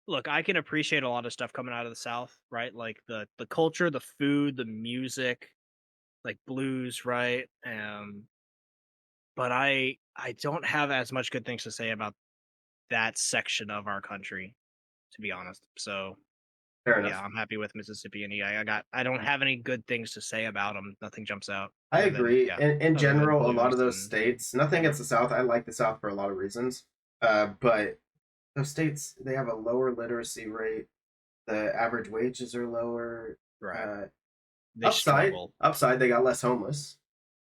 Speaker 1: look, I can appreciate a lot of stuff coming out of the South, right? Like the culture, the food, the music, like blues, right? But I don't have as much good things to say about that section of our country, to be honest. So
Speaker 2: Fair
Speaker 1: yeah,
Speaker 2: enough.
Speaker 1: I'm happy with Mississippi and E. I don't have any good things to say about them. Nothing jumps out
Speaker 2: I agree. In
Speaker 1: other than
Speaker 2: general, a lot
Speaker 1: blues
Speaker 2: of those
Speaker 1: and
Speaker 2: states, nothing against the South. I like the South for a lot of reasons. But those states, they have a lower literacy rate. The average wages are lower.
Speaker 1: right.
Speaker 2: Uh,
Speaker 1: They
Speaker 2: upside,
Speaker 1: struggle.
Speaker 2: upside, they got less homeless.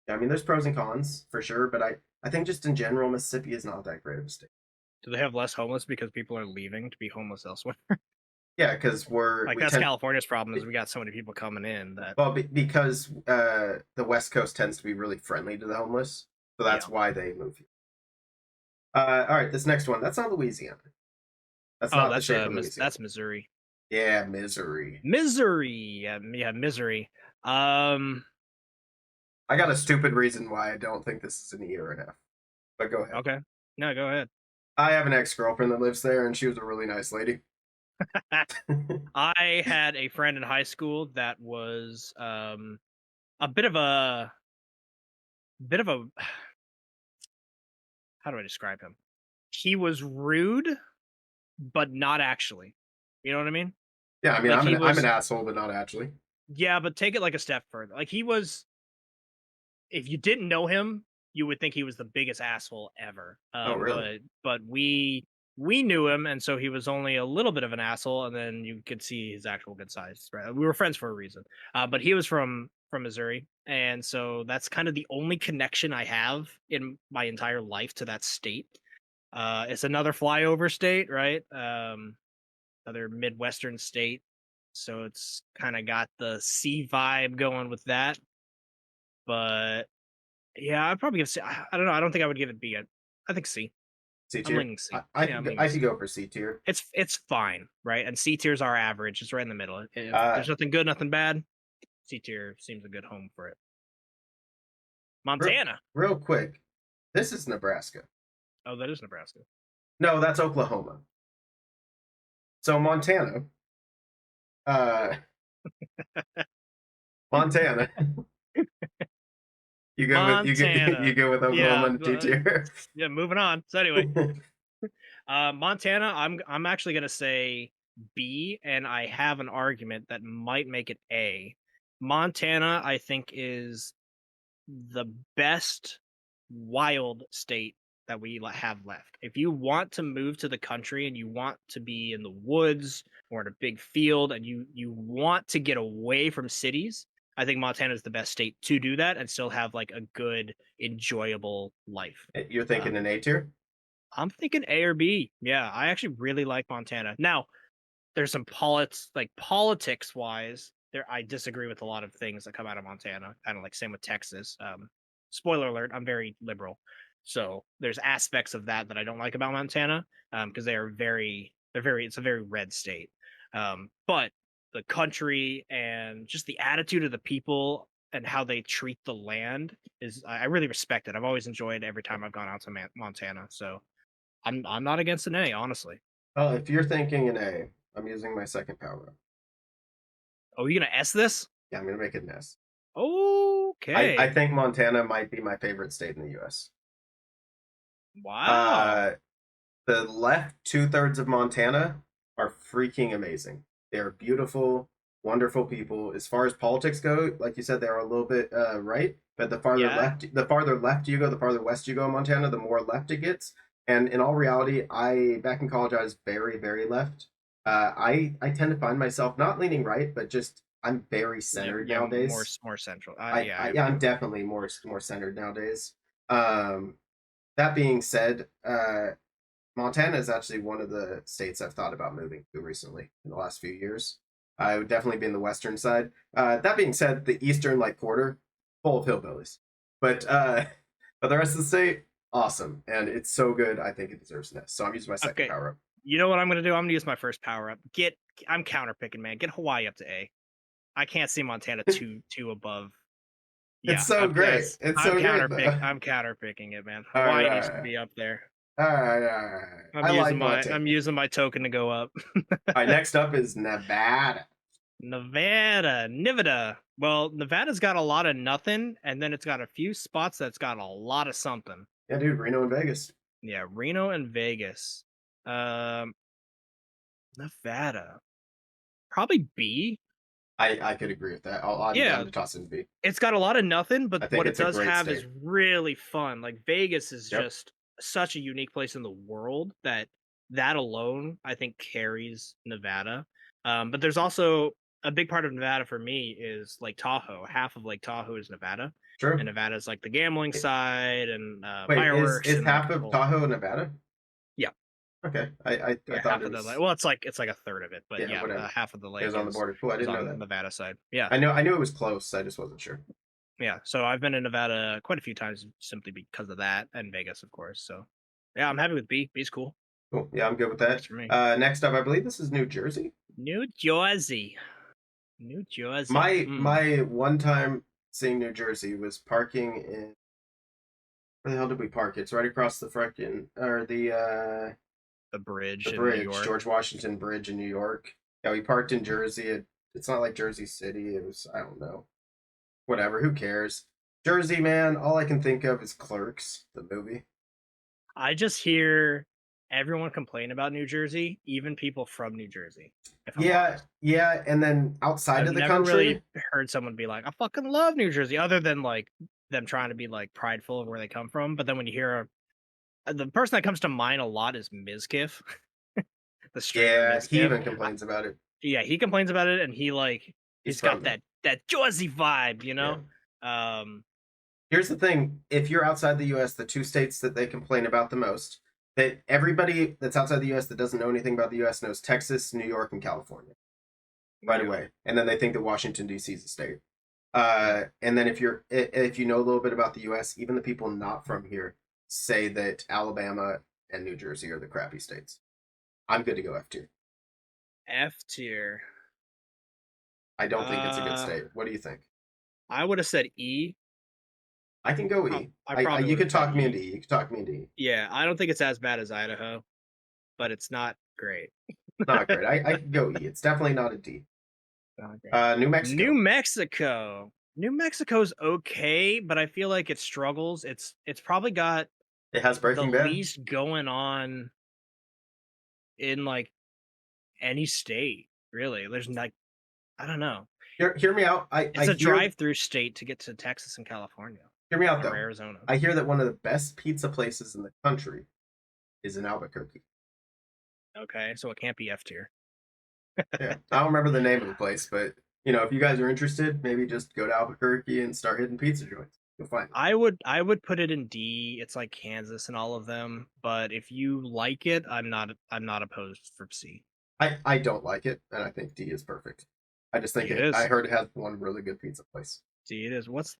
Speaker 2: I mean, there's pros and cons for sure, but I think just in general, Mississippi is not that great of a state.
Speaker 1: Do they have less homeless because people are leaving to be homeless elsewhere?
Speaker 2: Yeah, because
Speaker 1: Like
Speaker 2: we
Speaker 1: that's
Speaker 2: tend
Speaker 1: California's problem is we got so many people coming in that
Speaker 2: well because the West Coast tends to be really friendly to the homeless, so
Speaker 1: yeah.
Speaker 2: that's why they move here. All right, this next one, that's not Louisiana. That's
Speaker 1: Oh,
Speaker 2: not the shape of Louisiana.
Speaker 1: that's Missouri.
Speaker 2: Yeah, Misery.
Speaker 1: Misery. Yeah, Misery. Um,
Speaker 2: I got a stupid reason why I don't think this is an E or an F, but go ahead.
Speaker 1: okay. No, go ahead.
Speaker 2: I have an ex girlfriend that lives there, and she was a really nice lady.
Speaker 1: I had a friend in high school that was a bit of a how do I describe him? He was rude, but not actually. You know what I mean?
Speaker 2: Yeah, I mean,
Speaker 1: Like
Speaker 2: I'm
Speaker 1: he
Speaker 2: an
Speaker 1: was,
Speaker 2: asshole, but not actually.
Speaker 1: yeah, but take it like a step further. Like he was, if you didn't know him, you would think he was the biggest asshole ever.
Speaker 2: Oh, really?
Speaker 1: But we knew him, and so he was only a little bit of an asshole, and then you could see his actual good sides. Right? We were friends for a reason. But he was from Missouri, and so that's kind of the only connection I have in my entire life to that state. It's another flyover state, right? Another Midwestern state. So it's kind of got the C vibe going with that. But yeah, I'd probably give C. I don't know. I don't think I would give it B. I think C.
Speaker 2: C
Speaker 1: I'm
Speaker 2: tier.
Speaker 1: leaning C. Yeah, I'm leaning
Speaker 2: I could
Speaker 1: C.
Speaker 2: go for C tier.
Speaker 1: It's fine, right? And C tier's our average. It's right in the middle. If
Speaker 2: Uh,
Speaker 1: there's nothing good, nothing bad, C tier seems a good home for it.
Speaker 2: real,
Speaker 1: Montana.
Speaker 2: real quick, this is Nebraska.
Speaker 1: Oh, that is Nebraska.
Speaker 2: No, that's Oklahoma. So Montana, uh, Montana. You
Speaker 1: Montana.
Speaker 2: go with Oklahoma
Speaker 1: Yeah,
Speaker 2: in T tier.
Speaker 1: yeah. Moving on. So anyway, Montana. I'm actually gonna say B, and I have an argument that might make it A. Montana, I think, is the best wild state that we have left. If you want to move to the country and you want to be in the woods or in a big field and you want to get away from cities, I think Montana is the best state to do that and still have like a good, enjoyable life.
Speaker 2: You're thinking
Speaker 1: Um,
Speaker 2: an A tier?
Speaker 1: I'm thinking A or B. Yeah, I actually really like Montana. Now, there's some politics wise there I disagree with a lot of things that come out of Montana, kind of like same with Texas. Spoiler alert, I'm very liberal, so there's aspects of that that I don't like about Montana, because they're very it's a very red state. But the country and just the attitude of the people and how they treat the land is I really respect it. I've always enjoyed every time I've gone out to Montana, so I'm not against an A, honestly.
Speaker 2: Well, if you're thinking an A, I'm using my second power up.
Speaker 1: Oh, you gonna S this?
Speaker 2: Yeah, I'm gonna make it an S. I
Speaker 1: Okay.
Speaker 2: think Montana might be my favorite state in the U.S.
Speaker 1: Wow.
Speaker 2: Uh, the left 2/3 of Montana are freaking amazing. They are beautiful, wonderful people. As far as politics go, like you said, they are a little bit right. But
Speaker 1: Yeah.
Speaker 2: the farther left you go, the farther west you go in Montana, the more left it gets. And in all reality, I back in college I was very, very left. I tend to find myself not leaning right, but just I'm very
Speaker 1: Yeah.
Speaker 2: centered
Speaker 1: Yeah. More
Speaker 2: nowadays.
Speaker 1: more central. Yeah, I
Speaker 2: Yeah,
Speaker 1: agree
Speaker 2: I'm
Speaker 1: with that.
Speaker 2: definitely more centered nowadays. Um, that being said, Montana is actually one of the states I've thought about moving to recently in the last few years. I would definitely be in the western side. That being said, the eastern like quarter full of hillbillies, but but the rest of the state awesome, and it's so good. I think it deserves this. So I'm using my second
Speaker 1: Okay.
Speaker 2: power up.
Speaker 1: You know what I'm gonna do? I'm gonna use my first power up. I'm counter picking, man. Get Hawaii up to A. I can't see Montana too above.
Speaker 2: It's
Speaker 1: Yeah,
Speaker 2: so great. It's so great though.
Speaker 1: I'm counter picking it, man.
Speaker 2: All
Speaker 1: Hawaii needs to
Speaker 2: right,
Speaker 1: be up there.
Speaker 2: all right, all right. I like
Speaker 1: I'm
Speaker 2: Montana.
Speaker 1: using my token to go up.
Speaker 2: All right, next up is Nevada.
Speaker 1: Nevada. Well, Nevada's got a lot of nothing, and then it's got a few spots that's got a lot of something.
Speaker 2: Yeah, dude, Reno and Vegas.
Speaker 1: Yeah, Reno and Vegas. Um, Nevada. Probably B.
Speaker 2: I could agree with that. I'm down
Speaker 1: Yeah,
Speaker 2: to toss in B.
Speaker 1: it's got a lot of nothing, but
Speaker 2: I think
Speaker 1: what it
Speaker 2: it's a
Speaker 1: does
Speaker 2: great
Speaker 1: have is
Speaker 2: state.
Speaker 1: really fun. Like Vegas is
Speaker 2: Yep.
Speaker 1: just such a unique place in the world that alone I think carries Nevada. But there's also a big part of Nevada for me is Lake Tahoe. Half of Lake Tahoe is Nevada, and
Speaker 2: True.
Speaker 1: Nevada's like the gambling side and
Speaker 2: Wait,
Speaker 1: fireworks
Speaker 2: is
Speaker 1: and like
Speaker 2: half
Speaker 1: the
Speaker 2: of
Speaker 1: whole
Speaker 2: Tahoe Nevada?
Speaker 1: yeah.
Speaker 2: Okay, I
Speaker 1: Yeah,
Speaker 2: thought
Speaker 1: half
Speaker 2: it
Speaker 1: of the lake.
Speaker 2: was.
Speaker 1: Well, it's like a third of it, but
Speaker 2: Yeah,
Speaker 1: yeah,
Speaker 2: whatever.
Speaker 1: half of the
Speaker 2: It was
Speaker 1: lake
Speaker 2: on the border. Cool. I
Speaker 1: is
Speaker 2: didn't know
Speaker 1: on the
Speaker 2: that.
Speaker 1: Nevada side. Yeah,
Speaker 2: I knew it was close. I just wasn't sure.
Speaker 1: yeah. So I've been in Nevada quite a few times simply because of that, and Vegas, of course. So yeah, I'm happy with B. B's cool.
Speaker 2: Cool. Yeah, I'm good with
Speaker 1: Works
Speaker 2: that.
Speaker 1: for me.
Speaker 2: Next up, I believe this is New Jersey.
Speaker 1: New Jersey. New Jersey.
Speaker 2: My one time seeing New Jersey was parking in, where the hell did we park? It's right across the freaking, or
Speaker 1: The
Speaker 2: the
Speaker 1: bridge in New
Speaker 2: bridge,
Speaker 1: York.
Speaker 2: George Washington Bridge in New York. Yeah, we parked in Jersey. It's not like Jersey City. It was, I don't know, whatever. Who cares? Jersey, man. All I can think of is Clerks, the movie.
Speaker 1: I just hear everyone complain about New Jersey, even people from New Jersey, if I'm
Speaker 2: Yeah,
Speaker 1: honest.
Speaker 2: yeah. And then outside
Speaker 1: I've
Speaker 2: of the
Speaker 1: never
Speaker 2: country,
Speaker 1: really heard someone be like, "I fucking love New Jersey," other than like them trying to be like prideful of where they come from. But then when you hear the person that comes to mind a lot is Mizkif, the streamer
Speaker 2: yeah, he
Speaker 1: Mizkif.
Speaker 2: even complains about it.
Speaker 1: Yeah, he complains about it, and
Speaker 2: He's
Speaker 1: he's
Speaker 2: from
Speaker 1: got
Speaker 2: there.
Speaker 1: that Jersey vibe, you
Speaker 2: Yeah.
Speaker 1: know. Um,
Speaker 2: Here's the thing: if you're outside the U.S., the two states that they complain about the most, that everybody that's outside the U.S. that doesn't know anything about the U.S. knows Texas, New York, and California right
Speaker 1: yeah,
Speaker 2: away, and then they think that Washington D.C. is a state.
Speaker 1: yeah.
Speaker 2: And then if you know a little bit about the U.S., even the people not from here say that Alabama and New Jersey are the crappy states. I'm good to go F tier.
Speaker 1: F tier.
Speaker 2: I don't think it's a good
Speaker 1: Uh,
Speaker 2: state. What do you think?
Speaker 1: I would have said E.
Speaker 2: I can go E.
Speaker 1: I probably
Speaker 2: You
Speaker 1: would
Speaker 2: could
Speaker 1: have said
Speaker 2: talk me into
Speaker 1: E.
Speaker 2: E. You could talk me into E.
Speaker 1: Yeah, I don't think it's as bad as Idaho, but it's not great.
Speaker 2: Not great. I could go E. It's definitely not a D.
Speaker 1: Not great.
Speaker 2: New
Speaker 1: New
Speaker 2: Mexico.
Speaker 1: Mexico. New Mexico's okay, but I feel like it struggles. It's probably got
Speaker 2: It has
Speaker 1: the
Speaker 2: Breaking Bad.
Speaker 1: least going on in like any state, really. There's like I don't know.
Speaker 2: Hear me out. I
Speaker 1: It's a
Speaker 2: hear
Speaker 1: drive-through state to get to Texas and California
Speaker 2: hear me out
Speaker 1: or
Speaker 2: though.
Speaker 1: Arizona.
Speaker 2: I hear that one of the best pizza places in the country is in Albuquerque.
Speaker 1: Okay, so it can't be F tier.
Speaker 2: Yeah, I don't remember the name of the place, but if you guys are interested, maybe just go to Albuquerque and start hitting pizza joints. You'll find it.
Speaker 1: I would put it in D. It's like Kansas and all of them, but if you like it, I'm not opposed for C.
Speaker 2: I don't like it, and I think D is perfect. I just think
Speaker 1: D it
Speaker 2: I
Speaker 1: is.
Speaker 2: heard it has one really good pizza place.
Speaker 1: D it is. What's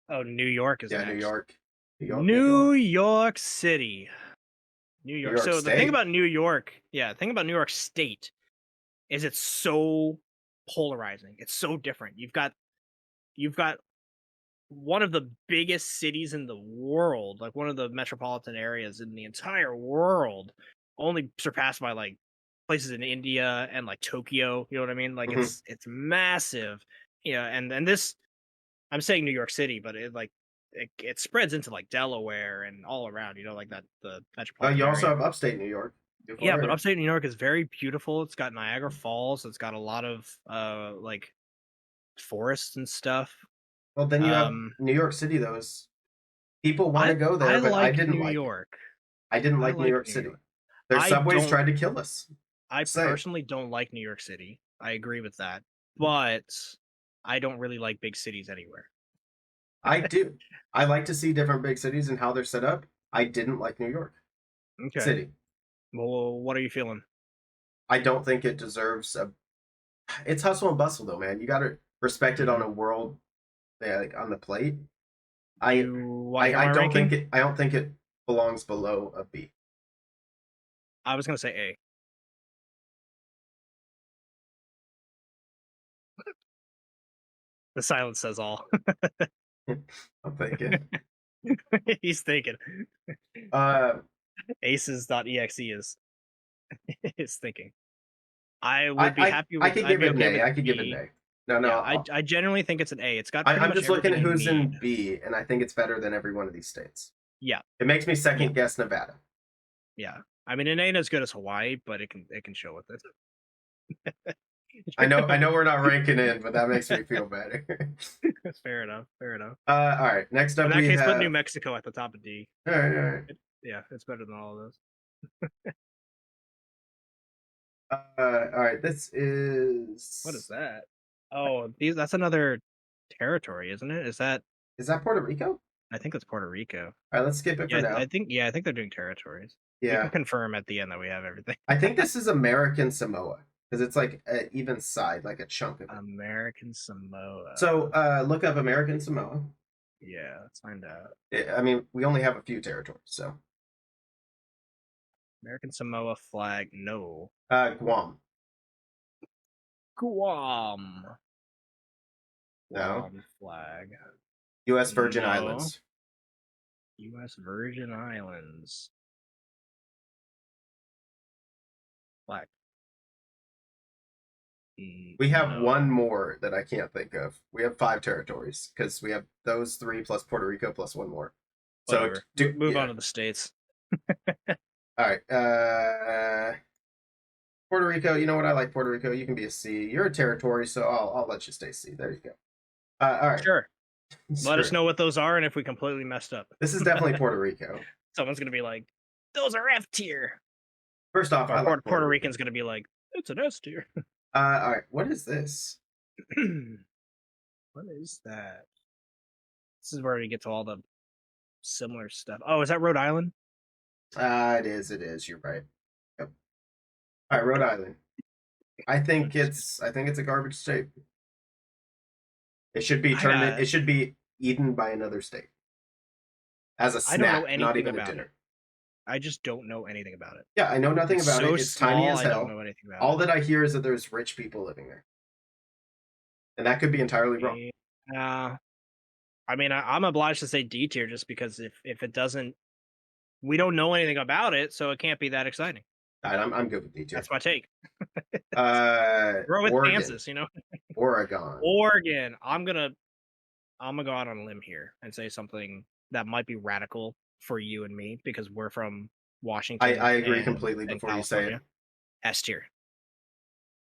Speaker 1: Oh, New York is
Speaker 2: Yeah, New
Speaker 1: next.
Speaker 2: York, New York, New
Speaker 1: New
Speaker 2: York,
Speaker 1: York City. New
Speaker 2: New
Speaker 1: York.
Speaker 2: York
Speaker 1: So the thing
Speaker 2: State.
Speaker 1: about New York, yeah, the thing about New York State is it's so polarizing. It's so different. You've got one of the biggest cities in the world, like one of the metropolitan areas in the entire world, only surpassed by like places in India and like Tokyo. You know what I mean? Like
Speaker 2: Mm-hmm.
Speaker 1: it's massive. Yeah, and this I'm saying New York City, but it spreads into like Delaware and all around. You know, like that the metropolitan
Speaker 2: You also
Speaker 1: area.
Speaker 2: have upstate New York, beautiful
Speaker 1: Yeah, but
Speaker 2: area.
Speaker 1: upstate New York is very beautiful. It's got Niagara Falls. It's got a lot of like forests and stuff.
Speaker 2: Well, then you have
Speaker 1: Um,
Speaker 2: New York City. Those people want
Speaker 1: I
Speaker 2: to go there,
Speaker 1: I
Speaker 2: but I
Speaker 1: like
Speaker 2: didn't
Speaker 1: New
Speaker 2: like it.
Speaker 1: York.
Speaker 2: I didn't
Speaker 1: I
Speaker 2: like New
Speaker 1: like
Speaker 2: York
Speaker 1: New
Speaker 2: City.
Speaker 1: York.
Speaker 2: Their
Speaker 1: I
Speaker 2: subways
Speaker 1: don't
Speaker 2: tried to kill us.
Speaker 1: I
Speaker 2: Say,
Speaker 1: personally don't like New York City. I agree with that. But I don't really like big cities anywhere.
Speaker 2: I do. I like to see different big cities and how they're set up. I didn't like New York
Speaker 1: Okay.
Speaker 2: City.
Speaker 1: Well, what are you feeling?
Speaker 2: I don't think it deserves a. It's hustle and bustle though, man. You got to respect it on
Speaker 1: Hmm.
Speaker 2: a world, yeah, like on the plate. I,
Speaker 1: You want to
Speaker 2: I
Speaker 1: hear
Speaker 2: I
Speaker 1: my
Speaker 2: don't
Speaker 1: ranking?
Speaker 2: think it. I don't think it belongs below a B.
Speaker 1: I was gonna say A. The silence says all.
Speaker 2: I'm thinking.
Speaker 1: He's thinking.
Speaker 2: Uh,
Speaker 1: Aces.exe is thinking. I
Speaker 2: I
Speaker 1: would be
Speaker 2: I
Speaker 1: happy
Speaker 2: I
Speaker 1: with.
Speaker 2: could
Speaker 1: I'd
Speaker 2: give
Speaker 1: be
Speaker 2: it an
Speaker 1: okay
Speaker 2: A.
Speaker 1: with
Speaker 2: I could give it an
Speaker 1: B.
Speaker 2: A. No, no.
Speaker 1: Yeah, I genuinely think it's an A. It's got pretty
Speaker 2: I'm
Speaker 1: much
Speaker 2: just looking
Speaker 1: everything
Speaker 2: at
Speaker 1: you
Speaker 2: who's
Speaker 1: need.
Speaker 2: in B, and I think it's better than every one of these states.
Speaker 1: Yeah,
Speaker 2: It makes me
Speaker 1: yeah,
Speaker 2: second guess Nevada.
Speaker 1: yeah. I mean, it ain't as good as Hawaii, but it can show with
Speaker 2: I
Speaker 1: it.
Speaker 2: know we're not ranking in, but that makes me feel better.
Speaker 1: Fair enough. Fair enough.
Speaker 2: All right. Next
Speaker 1: In
Speaker 2: up,
Speaker 1: that
Speaker 2: we
Speaker 1: case, put New
Speaker 2: have.
Speaker 1: Mexico at the top of D.
Speaker 2: All right, all right.
Speaker 1: Yeah, it's better than all of those.
Speaker 2: All right. This
Speaker 1: What is
Speaker 2: is.
Speaker 1: that? Oh, that's another territory, isn't it? Is that?
Speaker 2: Is that Puerto Rico?
Speaker 1: I think it's Puerto Rico.
Speaker 2: All right. Let's skip it for
Speaker 1: Yeah,
Speaker 2: now.
Speaker 1: I think they're doing territories. We can
Speaker 2: Yeah.
Speaker 1: confirm at the end that we have everything.
Speaker 2: I think this is American Samoa because it's like an even side, like a chunk of it.
Speaker 1: American Samoa.
Speaker 2: So look up American Samoa.
Speaker 1: Yeah, let's find out.
Speaker 2: I mean, we only have a few territories, so
Speaker 1: American Samoa flag, no.
Speaker 2: Guam.
Speaker 1: Guam.
Speaker 2: No.
Speaker 1: Guam flag,
Speaker 2: U.S. Virgin
Speaker 1: no.
Speaker 2: Islands.
Speaker 1: U.S. Virgin Islands flag,
Speaker 2: We have
Speaker 1: no.
Speaker 2: one more that I can't think of. We have 5 territories because we have those 3 plus Puerto Rico plus one more. So
Speaker 1: Whatever.
Speaker 2: do
Speaker 1: Move
Speaker 2: yeah.
Speaker 1: on to the states.
Speaker 2: All right. Puerto Rico. You know what? I like Puerto Rico. You can be a C. You're a territory, so I'll let you stay C. There you go. All right.
Speaker 1: Sure. Let
Speaker 2: Screw
Speaker 1: us
Speaker 2: it.
Speaker 1: know what those are and if we completely messed up.
Speaker 2: This is definitely Puerto Rico.
Speaker 1: Someone's gonna be like, "Those are F tier,"
Speaker 2: First off,
Speaker 1: or
Speaker 2: I like Puerto
Speaker 1: Puerto
Speaker 2: Rico.
Speaker 1: Rican's gonna be like, "It's an S tier."
Speaker 2: All right. What is this?
Speaker 1: What is that? This is where we get to all the similar stuff. Oh, is that Rhode Island?
Speaker 2: It is. It is. You're right. Yep. All right. Rhode Island. I think it's a garbage state. It should be
Speaker 1: I
Speaker 2: turned.
Speaker 1: got.
Speaker 2: It should be eaten by another state as a
Speaker 1: I don't know
Speaker 2: snack, not
Speaker 1: anything
Speaker 2: even a
Speaker 1: about it.
Speaker 2: dinner.
Speaker 1: I just don't know anything about it.
Speaker 2: Yeah, I know nothing
Speaker 1: It's
Speaker 2: about it.
Speaker 1: so
Speaker 2: It's tiny
Speaker 1: small.
Speaker 2: as
Speaker 1: I don't
Speaker 2: hell.
Speaker 1: know anything about
Speaker 2: All
Speaker 1: it.
Speaker 2: that I hear is that there's rich people living there, and that could be entirely wrong.
Speaker 1: Yeah. I mean, I'm obliged to say D tier just because if it doesn't, we don't know anything about it, so it can't be that exciting.
Speaker 2: All right, I'm good with D tier.
Speaker 1: That's my take. Throw with
Speaker 2: Oregon,
Speaker 1: Kansas, you know.
Speaker 2: Oregon.
Speaker 1: Oregon. I'm gonna go out on a limb here and say something that might be radical for you and me because we're from
Speaker 2: I
Speaker 1: Washington
Speaker 2: agree
Speaker 1: and
Speaker 2: completely before you say it.
Speaker 1: California. S tier.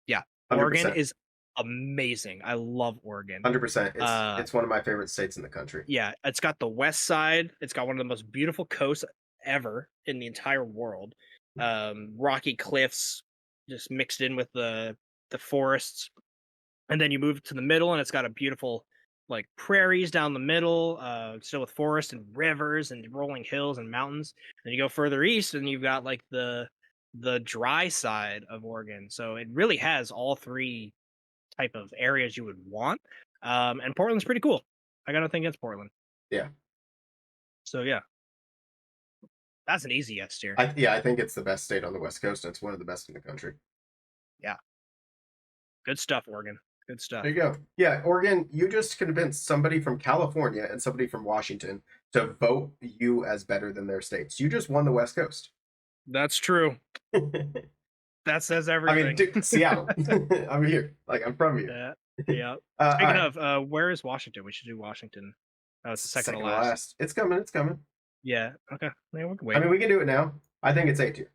Speaker 1: Yeah. Oregon
Speaker 2: 100%.
Speaker 1: is amazing. I love Oregon.
Speaker 2: 100%. It's
Speaker 1: Uh
Speaker 2: it's one of my favorite states in the country.
Speaker 1: yeah, it's got the west side. It's got one of the most beautiful coasts ever in the entire world. Rocky cliffs just mixed in with the forests. And then you move to the middle and it's got a beautiful like prairies down the middle, still with forest and rivers and rolling hills and mountains. Then you go further east and you've got like the dry side of Oregon. So it really has all three type of areas you would want. And Portland's pretty cool. I got nothing against Portland.
Speaker 2: Yeah.
Speaker 1: So yeah, that's an easy S tier.
Speaker 2: I think it's the best state on the West Coast, and it's one of the best in the country.
Speaker 1: Yeah, good stuff, Oregon. Good stuff.
Speaker 2: There you go. Yeah, Oregon, you just convinced somebody from California and somebody from Washington to vote you as better than their states. You just won the West Coast.
Speaker 1: That's true. That says
Speaker 2: I mean,
Speaker 1: everything.
Speaker 2: dude, Seattle. I'm here. Like, I'm from here.
Speaker 1: Yeah.
Speaker 2: All
Speaker 1: Speaking
Speaker 2: right.
Speaker 1: of, where is Washington? We should do Washington. Oh, it's the second to
Speaker 2: Second to
Speaker 1: last.
Speaker 2: last. It's coming. It's coming.
Speaker 1: Yeah. Okay. Yeah, we can
Speaker 2: I
Speaker 1: wait.
Speaker 2: mean, we can do it now. I think it's A tier.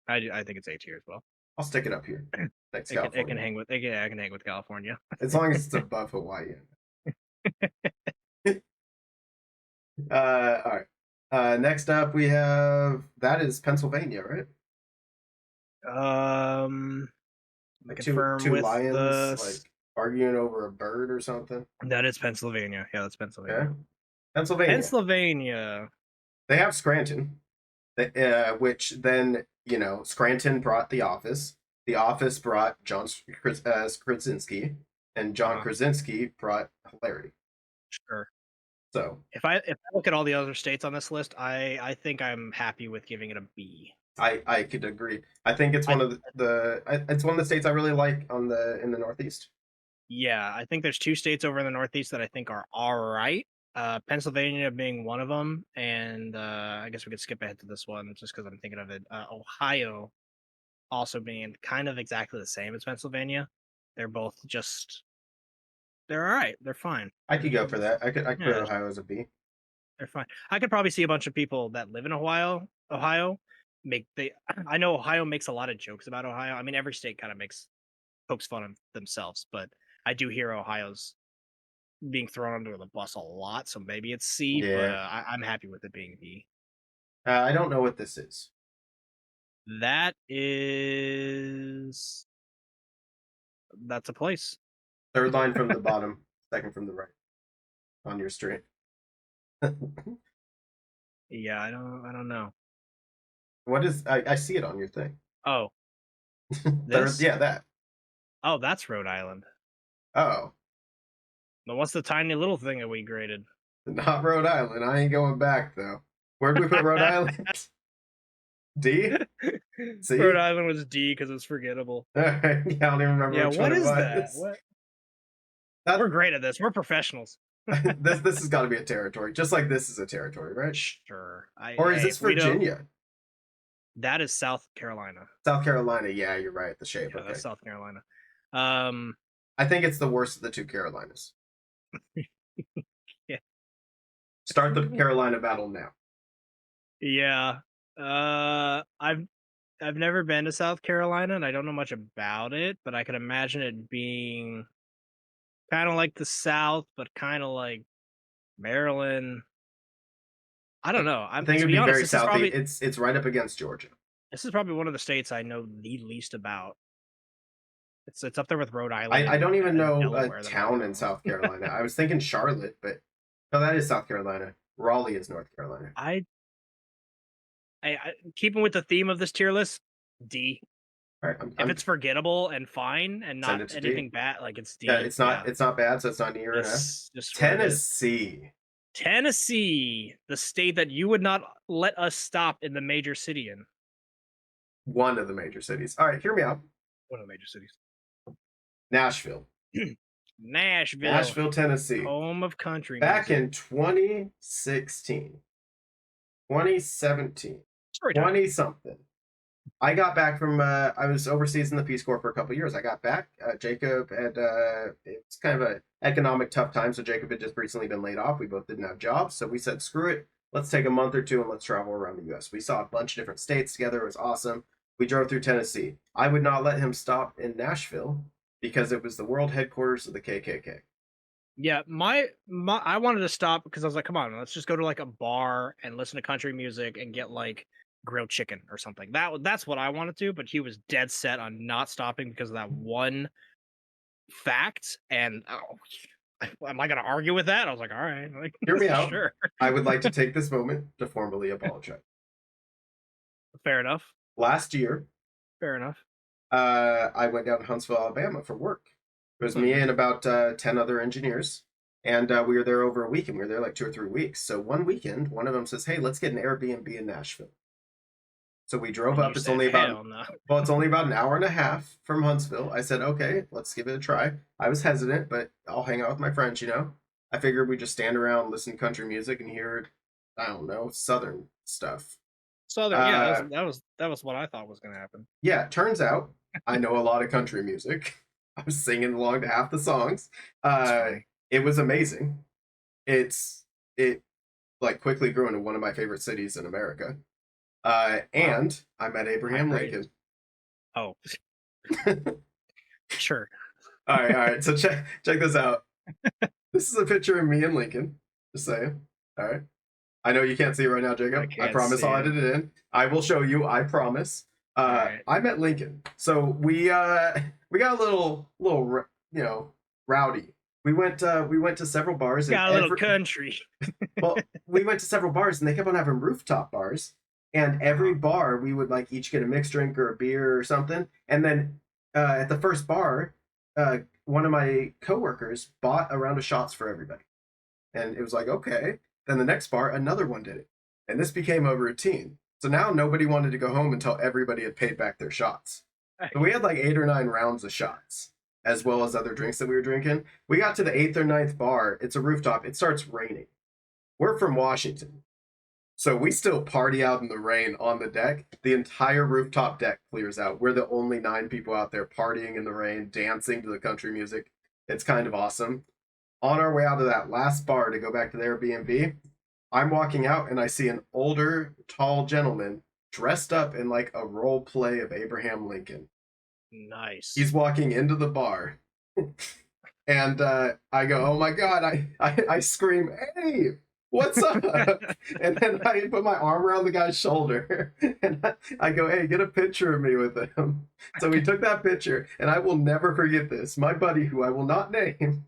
Speaker 1: I think it's A tier as well.
Speaker 2: I'll stick it up here. Thanks,
Speaker 1: It
Speaker 2: California.
Speaker 1: can hang with. I can hang with California.
Speaker 2: As long as it's above Hawaii. All right. Next up, we have that is Pennsylvania, right?
Speaker 1: I
Speaker 2: Two
Speaker 1: confirm with
Speaker 2: lions
Speaker 1: the
Speaker 2: like arguing over a bird or something.
Speaker 1: that is Pennsylvania. Yeah, that's Pennsylvania.
Speaker 2: Okay. Pennsylvania.
Speaker 1: Pennsylvania.
Speaker 2: They have Scranton, which then Scranton brought The Office. The Office brought John Krasinski, and John Krasinski brought Hilarity.
Speaker 1: Sure.
Speaker 2: So
Speaker 1: if I look at all the other states on this list, I think I'm happy with giving it a B.
Speaker 2: I could agree. I think it's one of it's one of the states I really like in the Northeast.
Speaker 1: Yeah, I think there's two states over in the Northeast that I think are all right. Pennsylvania being one of them, and I guess we could skip ahead to this one just because I'm thinking of it. Ohio also being kind of exactly the same as Pennsylvania. They're both they're all right. They're fine.
Speaker 2: I could go for that. I could put Ohio as a B.
Speaker 1: They're fine. I could probably see a bunch of people that live in Ohio I know Ohio makes a lot of jokes about Ohio. I mean, every state kind of pokes fun of themselves, but I do hear Ohio's being thrown under the bus a lot, so maybe it's C, but I'm happy with it being B.
Speaker 2: I don't know what this is.
Speaker 1: That's a place.
Speaker 2: Third line from the bottom, second from the right on your street.
Speaker 1: Yeah, I don't know.
Speaker 2: What is I see it on your thing.
Speaker 1: Oh. This?
Speaker 2: Yeah, that.
Speaker 1: Oh, that's Rhode Island.
Speaker 2: Oh.
Speaker 1: But what's the tiny little thing that we graded?
Speaker 2: Not Rhode Island. I ain't going back though. Where'd we put Rhode Island? D.
Speaker 1: Rhode
Speaker 2: C.
Speaker 1: Island was D because it's forgettable.
Speaker 2: Yeah, I don't even remember
Speaker 1: Yeah,
Speaker 2: which one
Speaker 1: what
Speaker 2: it
Speaker 1: is that?
Speaker 2: was.
Speaker 1: What?
Speaker 2: That
Speaker 1: We're great at this. We're professionals.
Speaker 2: this has got to be a territory, just like this is a territory, right?
Speaker 1: Sure.
Speaker 2: Or is
Speaker 1: Hey,
Speaker 2: this
Speaker 1: if we don't,
Speaker 2: Virginia?
Speaker 1: that is South Carolina.
Speaker 2: South Carolina. Yeah, you're right. The shape.
Speaker 1: Yeah,
Speaker 2: Okay.
Speaker 1: that's South Carolina. Um,
Speaker 2: I think it's the worst of the two Carolinas.
Speaker 1: yeah,
Speaker 2: Start the Carolina battle now.
Speaker 1: yeah. I've never been to South Carolina, and I don't know much about it, but I could imagine it being kind of like the South, but kind of like Maryland. I don't know.
Speaker 2: I
Speaker 1: I'm
Speaker 2: think
Speaker 1: to
Speaker 2: it'd
Speaker 1: be
Speaker 2: be
Speaker 1: honest,
Speaker 2: very southy. It's right up against Georgia.
Speaker 1: this is probably one of the states I know the least about. It's up there with Rhode
Speaker 2: I
Speaker 1: Island
Speaker 2: don't even
Speaker 1: and
Speaker 2: know a
Speaker 1: Delaware that I don't
Speaker 2: town in
Speaker 1: know.
Speaker 2: South Carolina. I was thinking Charlotte, but no, that is South Carolina. Raleigh is North Carolina.
Speaker 1: I keeping with the theme of this tier list, D.
Speaker 2: All right,
Speaker 1: If
Speaker 2: I'm
Speaker 1: it's forgettable and fine and
Speaker 2: send
Speaker 1: not
Speaker 2: it to D.
Speaker 1: anything bad, like it's
Speaker 2: Yeah,
Speaker 1: D. Yeah,
Speaker 2: it's not bad, so it's not an E or an F.
Speaker 1: just what it is.
Speaker 2: Tennessee,
Speaker 1: Tennessee, the state that you would not let us stop in the major city in.
Speaker 2: one of the major cities. All right, hear me out.
Speaker 1: One of the major cities.
Speaker 2: Nashville,
Speaker 1: Nashville,
Speaker 2: Nashville, Tennessee.
Speaker 1: home of country
Speaker 2: Back
Speaker 1: music.
Speaker 2: in 2016, 2017,
Speaker 1: Story time.
Speaker 2: 20 something. I got back from I was overseas in the Peace Corps for a couple of years. I got back. Jacob had it's kind of a economic tough time, so Jacob had just recently been laid off. We both didn't have jobs, so we said screw it. Let's take a month or two and let's travel around the U.S. We saw a bunch of different states together. It was awesome. We drove through Tennessee. I would not let him stop in Nashville because it was the world headquarters of the KKK.
Speaker 1: Yeah, my I wanted to stop because I was like, come on, let's just go to like a bar and listen to country music and get like grilled chicken or something. That's what I wanted to, but he was dead set on not stopping because of that one fact. And am I gonna argue with that? I was like, all right, like
Speaker 2: Hear me out.
Speaker 1: sure,
Speaker 2: I would like to take this moment to formally apologize.
Speaker 1: fair enough,
Speaker 2: Last year,
Speaker 1: fair enough.
Speaker 2: I went down to Huntsville, Alabama for work. It was me and about 10 other engineers. And we were there over a weekend. We were there like 2 or 3 weeks. So one weekend, one of them says, hey, let's get an Airbnb in Nashville. So we drove
Speaker 1: And
Speaker 2: up.
Speaker 1: you
Speaker 2: It's
Speaker 1: said,
Speaker 2: only about
Speaker 1: hell no.
Speaker 2: well, it's only about an hour and a half from Huntsville. I said, okay, let's give it a try. I was hesitant, but I'll hang out with my friends, you know. I figured we'd just stand around, listen to country music, and hear, I don't know, Southern stuff.
Speaker 1: Southern, yeah,
Speaker 2: Uh,
Speaker 1: that was what I thought was gonna happen.
Speaker 2: yeah, turns out I know a lot of country music. I was singing along to half the songs. It was amazing. It like quickly grew into one of my favorite cities in America. And I met Abraham Lincoln.
Speaker 1: Oh, sure.
Speaker 2: All right. So check this out. This is a picture of me and Lincoln. Just saying. All right. I know you can't see it right now, Jacob. I promise I'll edit it in. I will show you. I promise.
Speaker 1: Right.
Speaker 2: I met Lincoln. So we got a little rowdy. We went to several bars.
Speaker 1: Got a little country.
Speaker 2: Well, we went to several bars and they kept on having rooftop bars. And every bar we would like each get a mixed drink or a beer or something. And then at the first bar, one of my coworkers bought a round of shots for everybody. And it was like, okay. Then the next bar, another one did it. And this became a routine. So now nobody wanted to go home until everybody had paid back their shots. So we had like 8 or 9 rounds of shots, as well as other drinks that we were drinking. We got to the 8th or 9th bar. It's a rooftop. It starts raining. We're from Washington. So we still party out in the rain on the deck. The entire rooftop deck clears out. We're the only 9 people out there partying in the rain, dancing to the country music. It's kind of awesome. On our way out of that last bar to go back to the Airbnb, I'm walking out and I see an older, tall gentleman dressed up in like a role play of Abraham Lincoln.
Speaker 1: Nice.
Speaker 2: He's walking into the bar. And I go, oh my God, I scream, hey, what's up? And then I put my arm around the guy's shoulder and I go, hey, get a picture of me with him. So we took that picture and I will never forget this. My buddy, who I will not name,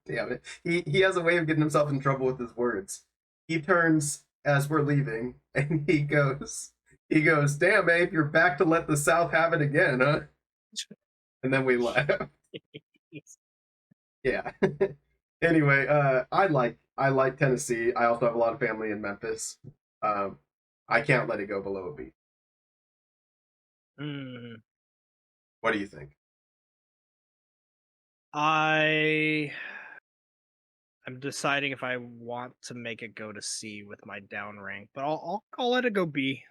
Speaker 2: damn it, he has a way of getting himself in trouble with his words. He turns as we're leaving and he goes, damn, Abe, you're back to let the South have it again, huh? And then we laugh. Yeah. Anyway, I like Tennessee. I also have a lot of family in Memphis. I can't let it go below a B.
Speaker 1: Mm,
Speaker 2: What do you think?
Speaker 1: I I'm deciding if I want to make it go to C with my down rank, but I'll let it go B.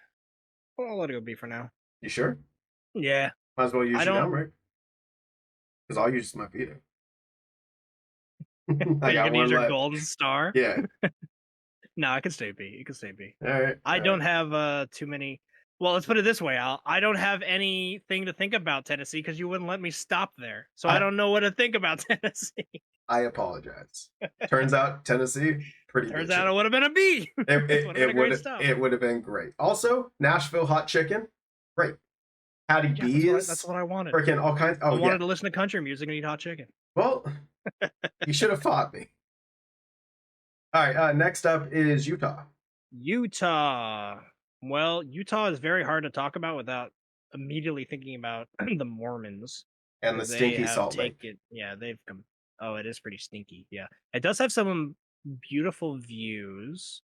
Speaker 1: I'll let it go B for now.
Speaker 2: You sure?
Speaker 1: Yeah,
Speaker 2: Might as well
Speaker 1: I
Speaker 2: use your
Speaker 1: don't.
Speaker 2: down right? Because I'll use my feeder. I
Speaker 1: You're
Speaker 2: got
Speaker 1: gonna use
Speaker 2: one
Speaker 1: your
Speaker 2: left.
Speaker 1: golden star?
Speaker 2: Yeah.
Speaker 1: No, I can stay B. It can stay B.
Speaker 2: All right.
Speaker 1: I
Speaker 2: All right.
Speaker 1: don't have too many. Well, let's put it this way, Al. I don't have anything to think about Tennessee because you wouldn't let me stop there, so I
Speaker 2: I
Speaker 1: don't know what to think about Tennessee.
Speaker 2: I apologize. Turns out Tennessee pretty
Speaker 1: Turns
Speaker 2: good
Speaker 1: out it
Speaker 2: shit.
Speaker 1: would have been a B.
Speaker 2: It
Speaker 1: Would
Speaker 2: it,
Speaker 1: have been a
Speaker 2: it
Speaker 1: great
Speaker 2: would
Speaker 1: stop.
Speaker 2: it would have been great. Also, Nashville hot chicken, great. Hattie
Speaker 1: Yeah, that's
Speaker 2: B's,
Speaker 1: what I wanted.
Speaker 2: freaking all kinds.
Speaker 1: I
Speaker 2: Oh
Speaker 1: wanted
Speaker 2: yeah.
Speaker 1: to listen to country music and eat hot chicken.
Speaker 2: Well, you should have fought me. All right. Next up is Utah
Speaker 1: Utah. Well, Utah is very hard to talk about without immediately thinking about the Mormons
Speaker 2: and the
Speaker 1: because they
Speaker 2: stinky
Speaker 1: have
Speaker 2: Salt Lake.
Speaker 1: taken. Yeah, they've come. Oh, it is pretty stinky. Yeah, it does have some beautiful views,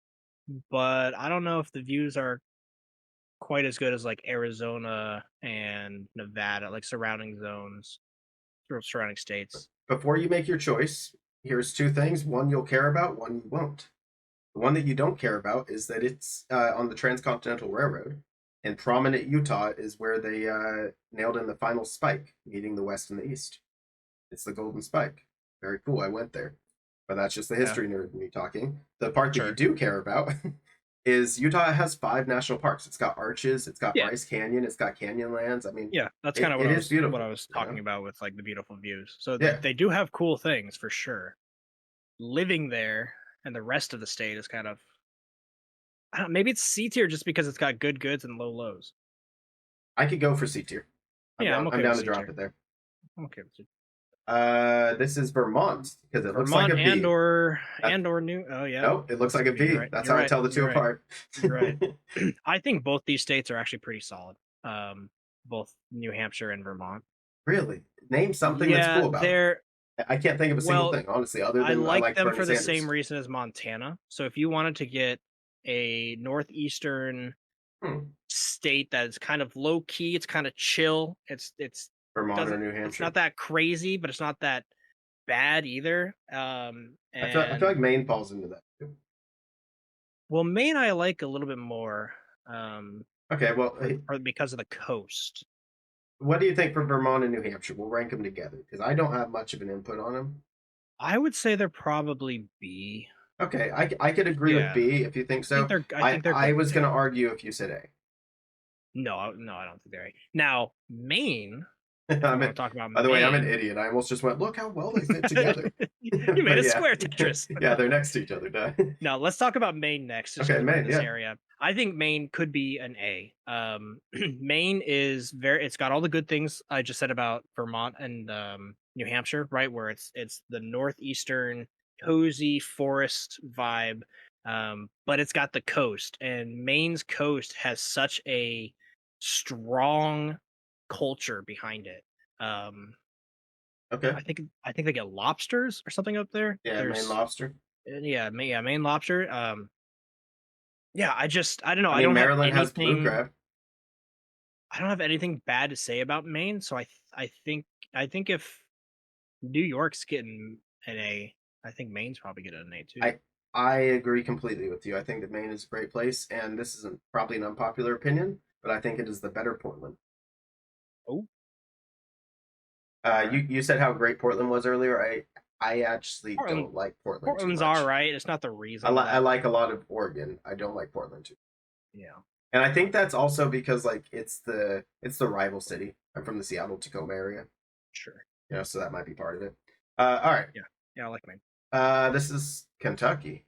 Speaker 1: but I don't know if the views are quite as good as like Arizona and Nevada, like surrounding zones or surrounding states.
Speaker 2: Before you make your choice, here's two things: one you'll care about, one you won't. The one that you don't care about is that it's on the Transcontinental Railroad, and prominent Utah is where they nailed in the final spike, meeting the West and the East. It's the Golden Spike. Very cool. I went there, but that's just the
Speaker 1: Yeah,
Speaker 2: history nerd in me talking. The part that you
Speaker 1: sure.
Speaker 2: do care about is Utah has 5 national parks. It's got Arches, it's got
Speaker 1: Yeah,
Speaker 2: Bryce Canyon, it's got Canyonlands. I mean,
Speaker 1: yeah, that's kind
Speaker 2: it,
Speaker 1: of
Speaker 2: it is
Speaker 1: what I
Speaker 2: beautiful.
Speaker 1: was
Speaker 2: You know?
Speaker 1: talking about with like the beautiful views. So
Speaker 2: Yeah.
Speaker 1: they do have cool things for sure. Living there and the rest of the state is kind of I don't maybe it's C tier just because it's got good goods and low lows.
Speaker 2: I could go for C tier. I'm
Speaker 1: Yeah, I'm
Speaker 2: down. I'm
Speaker 1: okay with
Speaker 2: down to
Speaker 1: C
Speaker 2: drop
Speaker 1: tier.
Speaker 2: it there.
Speaker 1: I'm okay with C.
Speaker 2: This is Vermont because it looks like
Speaker 1: Vermont
Speaker 2: a B. That,
Speaker 1: and or New. Oh yeah,
Speaker 2: nope, it looks
Speaker 1: looks
Speaker 2: like
Speaker 1: like
Speaker 2: a
Speaker 1: a B. You're
Speaker 2: B.
Speaker 1: right.
Speaker 2: That's
Speaker 1: You're
Speaker 2: how I
Speaker 1: right.
Speaker 2: tell the
Speaker 1: You're
Speaker 2: two
Speaker 1: right.
Speaker 2: apart.
Speaker 1: You're right. I think both these states are actually pretty solid. Both New Hampshire and Vermont.
Speaker 2: Really, name something that's
Speaker 1: Yeah,
Speaker 2: cool about them.
Speaker 1: they're
Speaker 2: I can't think of a single
Speaker 1: well.
Speaker 2: thing, honestly, other
Speaker 1: I
Speaker 2: than I
Speaker 1: like
Speaker 2: like
Speaker 1: them
Speaker 2: Bernie
Speaker 1: for the same
Speaker 2: Sanders.
Speaker 1: reason as Montana. So if you wanted to get a northeastern
Speaker 2: Hmm.
Speaker 1: state that is kind of low key, it's kind of chill.
Speaker 2: Vermont or
Speaker 1: Doesn't
Speaker 2: New
Speaker 1: it's
Speaker 2: Hampshire.
Speaker 1: not that crazy, but it's not that bad either.
Speaker 2: I feel like
Speaker 1: And
Speaker 2: Maine falls into that too.
Speaker 1: well, Maine I like a little bit more,
Speaker 2: Okay, well,
Speaker 1: for because of the coast.
Speaker 2: what do you think for Vermont and New Hampshire? We'll rank them together because I don't have much of an input on them.
Speaker 1: I would say they're probably B.
Speaker 2: Okay, I could agree with
Speaker 1: Yeah,
Speaker 2: B if you think so.
Speaker 1: I
Speaker 2: I
Speaker 1: think they're
Speaker 2: I
Speaker 1: good
Speaker 2: was gonna
Speaker 1: too.
Speaker 2: argue if you said A.
Speaker 1: No, I don't think they're A. Now Maine, if we
Speaker 2: I'm
Speaker 1: want
Speaker 2: an,
Speaker 1: to talk about
Speaker 2: by the way, I'm an
Speaker 1: Maine,
Speaker 2: idiot. I almost just went, look how well they fit together.
Speaker 1: you made
Speaker 2: But
Speaker 1: a
Speaker 2: yeah,
Speaker 1: square Tetris.
Speaker 2: yeah, they're next to each other. Duh.
Speaker 1: No, let's talk about Maine next, just
Speaker 2: Okay,
Speaker 1: because we're in
Speaker 2: Maine,
Speaker 1: this
Speaker 2: yeah,
Speaker 1: area. I think Maine could be an A. Maine is it's got all the good things I just said about Vermont and New Hampshire, right? Where it's the northeastern cozy forest vibe, but it's got the coast, and Maine's coast has such a strong culture behind it. Um,
Speaker 2: okay,
Speaker 1: I think they get lobsters or something up there.
Speaker 2: yeah, Maine
Speaker 1: There's
Speaker 2: lobster.
Speaker 1: yeah, Maine lobster. Yeah, I don't know.
Speaker 2: I mean, Maryland has blue crab.
Speaker 1: I don't have anything bad to say about Maine. So I think if New York's getting an A, I think Maine's probably getting an A too.
Speaker 2: I I agree completely with you. I think that Maine is a great place, and this isn't probably an unpopular opinion, but I think it is the better Portland.
Speaker 1: Oh,
Speaker 2: You said how great Portland was earlier. I actually
Speaker 1: Portland
Speaker 2: don't like Portland too
Speaker 1: Portland's all
Speaker 2: much.
Speaker 1: right. It's not the
Speaker 2: I,
Speaker 1: reason
Speaker 2: li- I
Speaker 1: that
Speaker 2: like a lot of Oregon. I don't like Portland too.
Speaker 1: yeah,
Speaker 2: And I think that's also because like it's the rival city. I'm from the Seattle Tacoma area,
Speaker 1: sure.
Speaker 2: so that might be part of it. All right.
Speaker 1: Yeah. Yeah, I like Maine.
Speaker 2: This is Kentucky.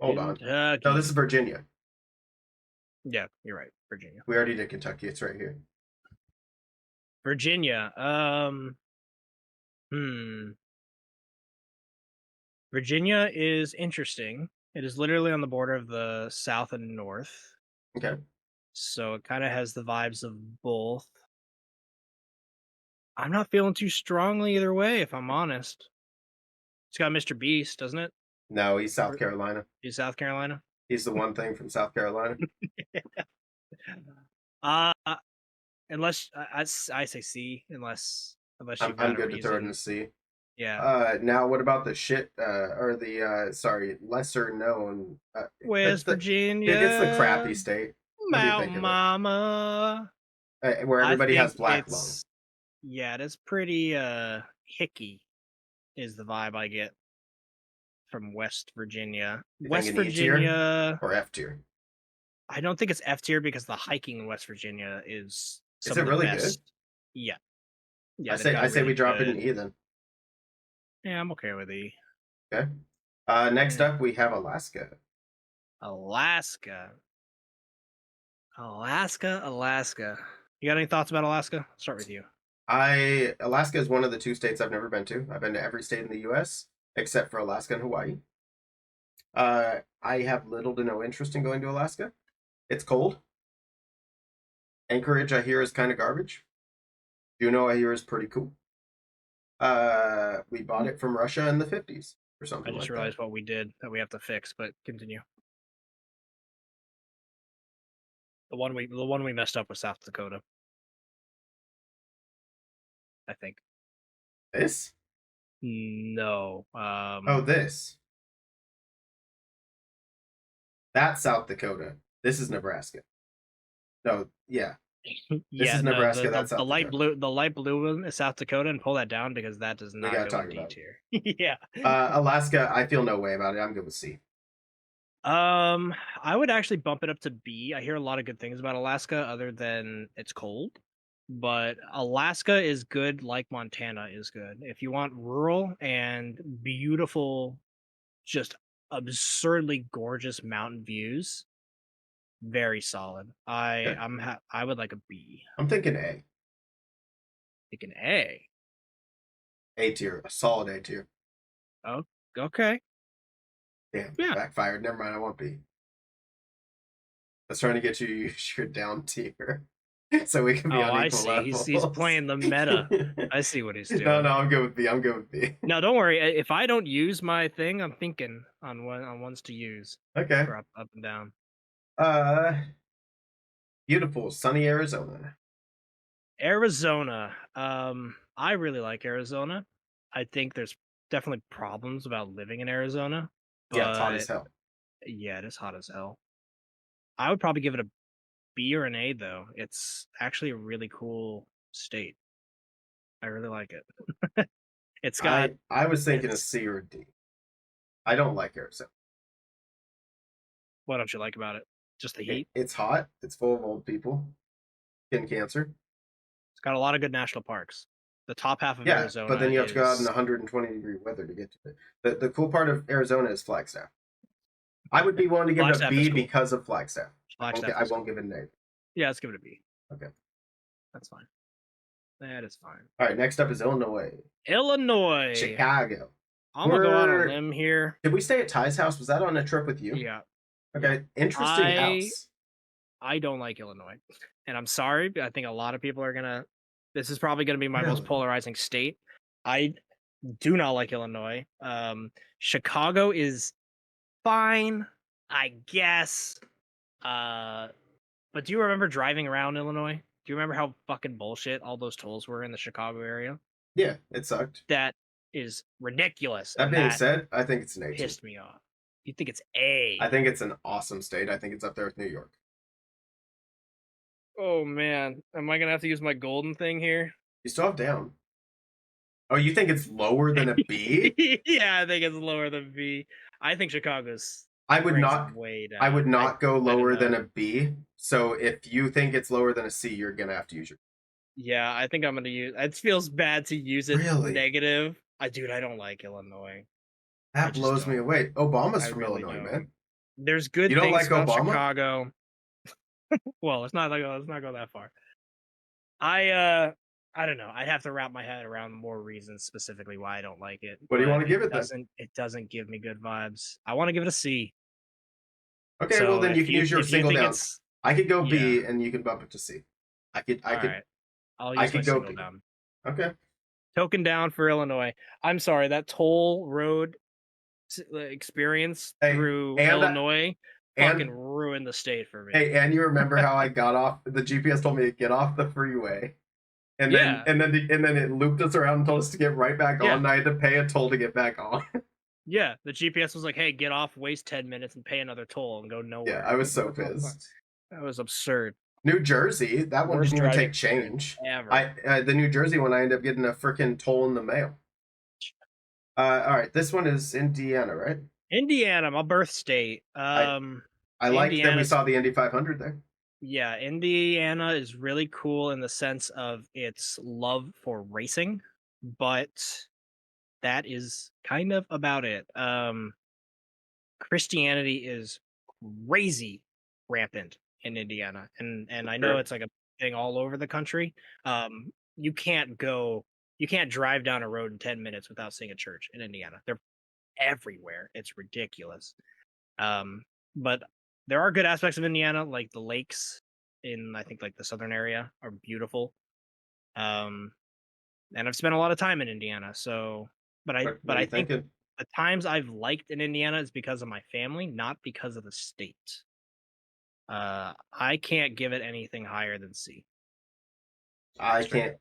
Speaker 2: Hold on. No, this is
Speaker 1: Kentucky.
Speaker 2: Virginia.
Speaker 1: Yeah, you're right. Virginia.
Speaker 2: We already did Kentucky. It's right here.
Speaker 1: Virginia. Hmm. Virginia is interesting. It is literally on the border of the South and North.
Speaker 2: Okay.
Speaker 1: So it kind of has the vibes of both. I'm not feeling too strongly either way, if I'm honest. It's got Mr. Beast, doesn't it?
Speaker 2: No, he's South
Speaker 1: Or
Speaker 2: Carolina.
Speaker 1: is South Carolina?
Speaker 2: He's the one thing from South Carolina.
Speaker 1: Uh, unless I say C, unless you've
Speaker 2: I'm
Speaker 1: got a
Speaker 2: good to throw it in
Speaker 1: reason.
Speaker 2: the sea.
Speaker 1: Yeah.
Speaker 2: Now what about the shit or the sorry, lesser known
Speaker 1: West
Speaker 2: it's the
Speaker 1: Virginia,
Speaker 2: crappy state. What do you
Speaker 1: Mount
Speaker 2: think of it?
Speaker 1: Mama.
Speaker 2: Where
Speaker 1: I
Speaker 2: everybody has
Speaker 1: think
Speaker 2: black lung.
Speaker 1: it's pretty hicky is the vibe I get from West Virginia.
Speaker 2: You think
Speaker 1: West
Speaker 2: an E tier
Speaker 1: Virginia,
Speaker 2: or F tier?
Speaker 1: I don't think it's F tier because the hiking in West Virginia is
Speaker 2: Is
Speaker 1: some
Speaker 2: it
Speaker 1: of the
Speaker 2: really good?
Speaker 1: best. Yeah. Yeah, they've
Speaker 2: I
Speaker 1: got
Speaker 2: say we
Speaker 1: really
Speaker 2: drop it in
Speaker 1: good.
Speaker 2: E then.
Speaker 1: Yeah, I'm okay with E.
Speaker 2: Okay. Next
Speaker 1: Yeah.
Speaker 2: up we have Alaska.
Speaker 1: Alaska. Alaska. You got any thoughts about Alaska? I'll start with you.
Speaker 2: Alaska is one of the two states I've never been to. I've been to every state in the U.S. except for Alaska and Hawaii. I have little to no interest in going to Alaska. It's cold. Anchorage, I hear, is kind of garbage. Juneau, I hear, is pretty cool. We bought it from Russia in the 50s or
Speaker 1: I
Speaker 2: something
Speaker 1: just
Speaker 2: like that.
Speaker 1: realized what we did that we have to fix, but continue. The one we messed up was South Dakota, I think.
Speaker 2: This?
Speaker 1: No.
Speaker 2: Oh, this. That's South Dakota. This is Nebraska. No, yeah. This
Speaker 1: Yeah,
Speaker 2: is
Speaker 1: no,
Speaker 2: Nebraska. That's South Dakota.
Speaker 1: the light blue one is South Dakota, and pull that down because that does
Speaker 2: We
Speaker 1: not
Speaker 2: gotta
Speaker 1: go
Speaker 2: talk
Speaker 1: in D
Speaker 2: about
Speaker 1: tier. Yeah.
Speaker 2: it. Alaska, I feel no way about it. I'm good with C.
Speaker 1: I would actually bump it up to B. I hear a lot of good things about Alaska, other than it's cold. But Alaska is good, like Montana is good. If you want rural and beautiful, just absurdly gorgeous mountain views, very solid.
Speaker 2: Okay.
Speaker 1: I would like a B.
Speaker 2: I'm thinking A.
Speaker 1: Like an A.
Speaker 2: A tier. A solid A tier.
Speaker 1: Oh, okay.
Speaker 2: Damn,
Speaker 1: Yeah.
Speaker 2: backfired. Never mind, I won't be. I was trying to get you to use your down tier so we can be
Speaker 1: Oh,
Speaker 2: on
Speaker 1: I
Speaker 2: equal
Speaker 1: see. He's
Speaker 2: levels.
Speaker 1: playing the meta. I see what he's
Speaker 2: No,
Speaker 1: doing.
Speaker 2: no, I'm good with B. I'm good with B.
Speaker 1: No, don't worry. If I don't use my thing, I'm thinking on ones to use
Speaker 2: Okay.
Speaker 1: for up and down.
Speaker 2: Uh, Beautiful, sunny Arizona.
Speaker 1: Arizona. I really like Arizona. I think there's definitely problems about living in Arizona,
Speaker 2: Yeah, it's hot
Speaker 1: but
Speaker 2: as hell.
Speaker 1: yeah, it is hot as hell. I would probably give it a B or an A though. It's actually a really cool state. I really like it. It's got
Speaker 2: I was thinking a
Speaker 1: it's
Speaker 2: C or a D. I don't like Arizona.
Speaker 1: what don't you like about it? Just the heat.
Speaker 2: It's hot. It's full of old people getting cancer.
Speaker 1: It's got a lot of good national parks. The top half of
Speaker 2: Yeah, but then
Speaker 1: Arizona
Speaker 2: you have to go out in
Speaker 1: is
Speaker 2: 120-degree weather to get to it. The cool part of Arizona is Flagstaff. I would be willing to give it a
Speaker 1: Flagstaff is
Speaker 2: B
Speaker 1: cool.
Speaker 2: because of Flagstaff.
Speaker 1: Flagstaff
Speaker 2: I
Speaker 1: is
Speaker 2: won't
Speaker 1: cool.
Speaker 2: give it an A.
Speaker 1: Yeah, let's give it a B.
Speaker 2: Okay.
Speaker 1: That's fine. That is fine.
Speaker 2: All right. Next up is Illinois,
Speaker 1: Illinois.
Speaker 2: Chicago.
Speaker 1: I'm gonna go out on a limb here.
Speaker 2: Did we stay at Ty's house? Was that on a trip with you?
Speaker 1: Yeah.
Speaker 2: Okay. Interesting house.
Speaker 1: I don't like Illinois. And I'm sorry, but I think a lot of people are gonna this is probably gonna be my most
Speaker 2: Really?
Speaker 1: polarizing state. I do not like Illinois. Chicago is fine, I guess. But do you remember driving around Illinois? Do you remember how fucking bullshit all those tolls were in the Chicago area?
Speaker 2: Yeah, it sucked.
Speaker 1: That is ridiculous.
Speaker 2: That
Speaker 1: And
Speaker 2: being
Speaker 1: that
Speaker 2: said, I think it's an A.
Speaker 1: pissed me off. You think it's A?
Speaker 2: I think it's an awesome state. I think it's up there with New York.
Speaker 1: Oh man, am I gonna have to use my golden thing here?
Speaker 2: You still have down. Oh, you think it's lower than a B?
Speaker 1: Yeah, I think it's lower than B. I think Chicago's
Speaker 2: I would
Speaker 1: ranks
Speaker 2: not.
Speaker 1: way down.
Speaker 2: I would not go lower
Speaker 1: don't
Speaker 2: than
Speaker 1: know.
Speaker 2: a B. So if you think it's lower than a C, you're gonna have to use your.
Speaker 1: Yeah, I think I'm gonna use. It feels bad to use it
Speaker 2: Really?
Speaker 1: negative. Dude, I don't like Illinois. I
Speaker 2: That
Speaker 1: just
Speaker 2: blows me
Speaker 1: don't.
Speaker 2: away. Obama's
Speaker 1: I
Speaker 2: from
Speaker 1: really
Speaker 2: Illinois,
Speaker 1: don't.
Speaker 2: man.
Speaker 1: There's good
Speaker 2: You don't
Speaker 1: things
Speaker 2: like
Speaker 1: about
Speaker 2: Obama?
Speaker 1: Chicago. Well, let's not go that far. I don't know. I'd have to wrap my head around more reasons specifically why I don't like it.
Speaker 2: What do you
Speaker 1: but
Speaker 2: want to give it then?
Speaker 1: It doesn't give me good vibes. I want to give it a C.
Speaker 2: Okay, well
Speaker 1: So
Speaker 2: then you can use your
Speaker 1: if you
Speaker 2: single
Speaker 1: think
Speaker 2: down.
Speaker 1: it's
Speaker 2: I could go B
Speaker 1: yeah,
Speaker 2: and you can bump it to C. I could.
Speaker 1: all right. I'll
Speaker 2: I
Speaker 1: use my
Speaker 2: could go
Speaker 1: single
Speaker 2: B.
Speaker 1: down.
Speaker 2: Okay.
Speaker 1: Token down for Illinois. I'm sorry, that toll road experience
Speaker 2: Hey,
Speaker 1: through
Speaker 2: and
Speaker 1: Illinois fucking
Speaker 2: And
Speaker 1: ruined the state for me.
Speaker 2: hey, and you remember how I got off? The GPS told me to get off the freeway, and then
Speaker 1: Yeah,
Speaker 2: it looped us around and told us to get right back on.
Speaker 1: yeah,
Speaker 2: And I had to pay a toll to get back on.
Speaker 1: yeah. The GPS was like, "Hey, get off, waste 10 minutes, and pay another toll, and go
Speaker 2: Yeah,
Speaker 1: nowhere."
Speaker 2: I
Speaker 1: I
Speaker 2: was
Speaker 1: was like,
Speaker 2: so
Speaker 1: "What the fuck?"
Speaker 2: pissed.
Speaker 1: That was absurd.
Speaker 2: New Jersey, that one
Speaker 1: Worst
Speaker 2: didn't even
Speaker 1: driving
Speaker 2: take
Speaker 1: experience
Speaker 2: change.
Speaker 1: ever.
Speaker 2: The New Jersey one, I ended up getting a freaking toll in the mail. All right, this one is Indiana, right?
Speaker 1: Indiana, my birth state.
Speaker 2: I I like that we
Speaker 1: Indiana's
Speaker 2: saw the Indy 500 there.
Speaker 1: Yeah, Indiana is really cool in the sense of its love for racing, but that is kind of about it. Christianity is crazy rampant in Indiana, and I know
Speaker 2: Sure.
Speaker 1: it's like a thing all over the country. You can't go, you can't drive down a road in 10 minutes without seeing a church in Indiana. They're everywhere. It's ridiculous. Um, but there are good aspects of Indiana, like the lakes in I think like the southern area are beautiful. Um, and I've spent a lot of time in Indiana, so
Speaker 2: What are
Speaker 1: I
Speaker 2: you
Speaker 1: think
Speaker 2: thinking?
Speaker 1: the times I've liked in Indiana is because of my family, not because of the state. I can't give it anything higher than C.
Speaker 2: I
Speaker 1: Straight
Speaker 2: can't
Speaker 1: up.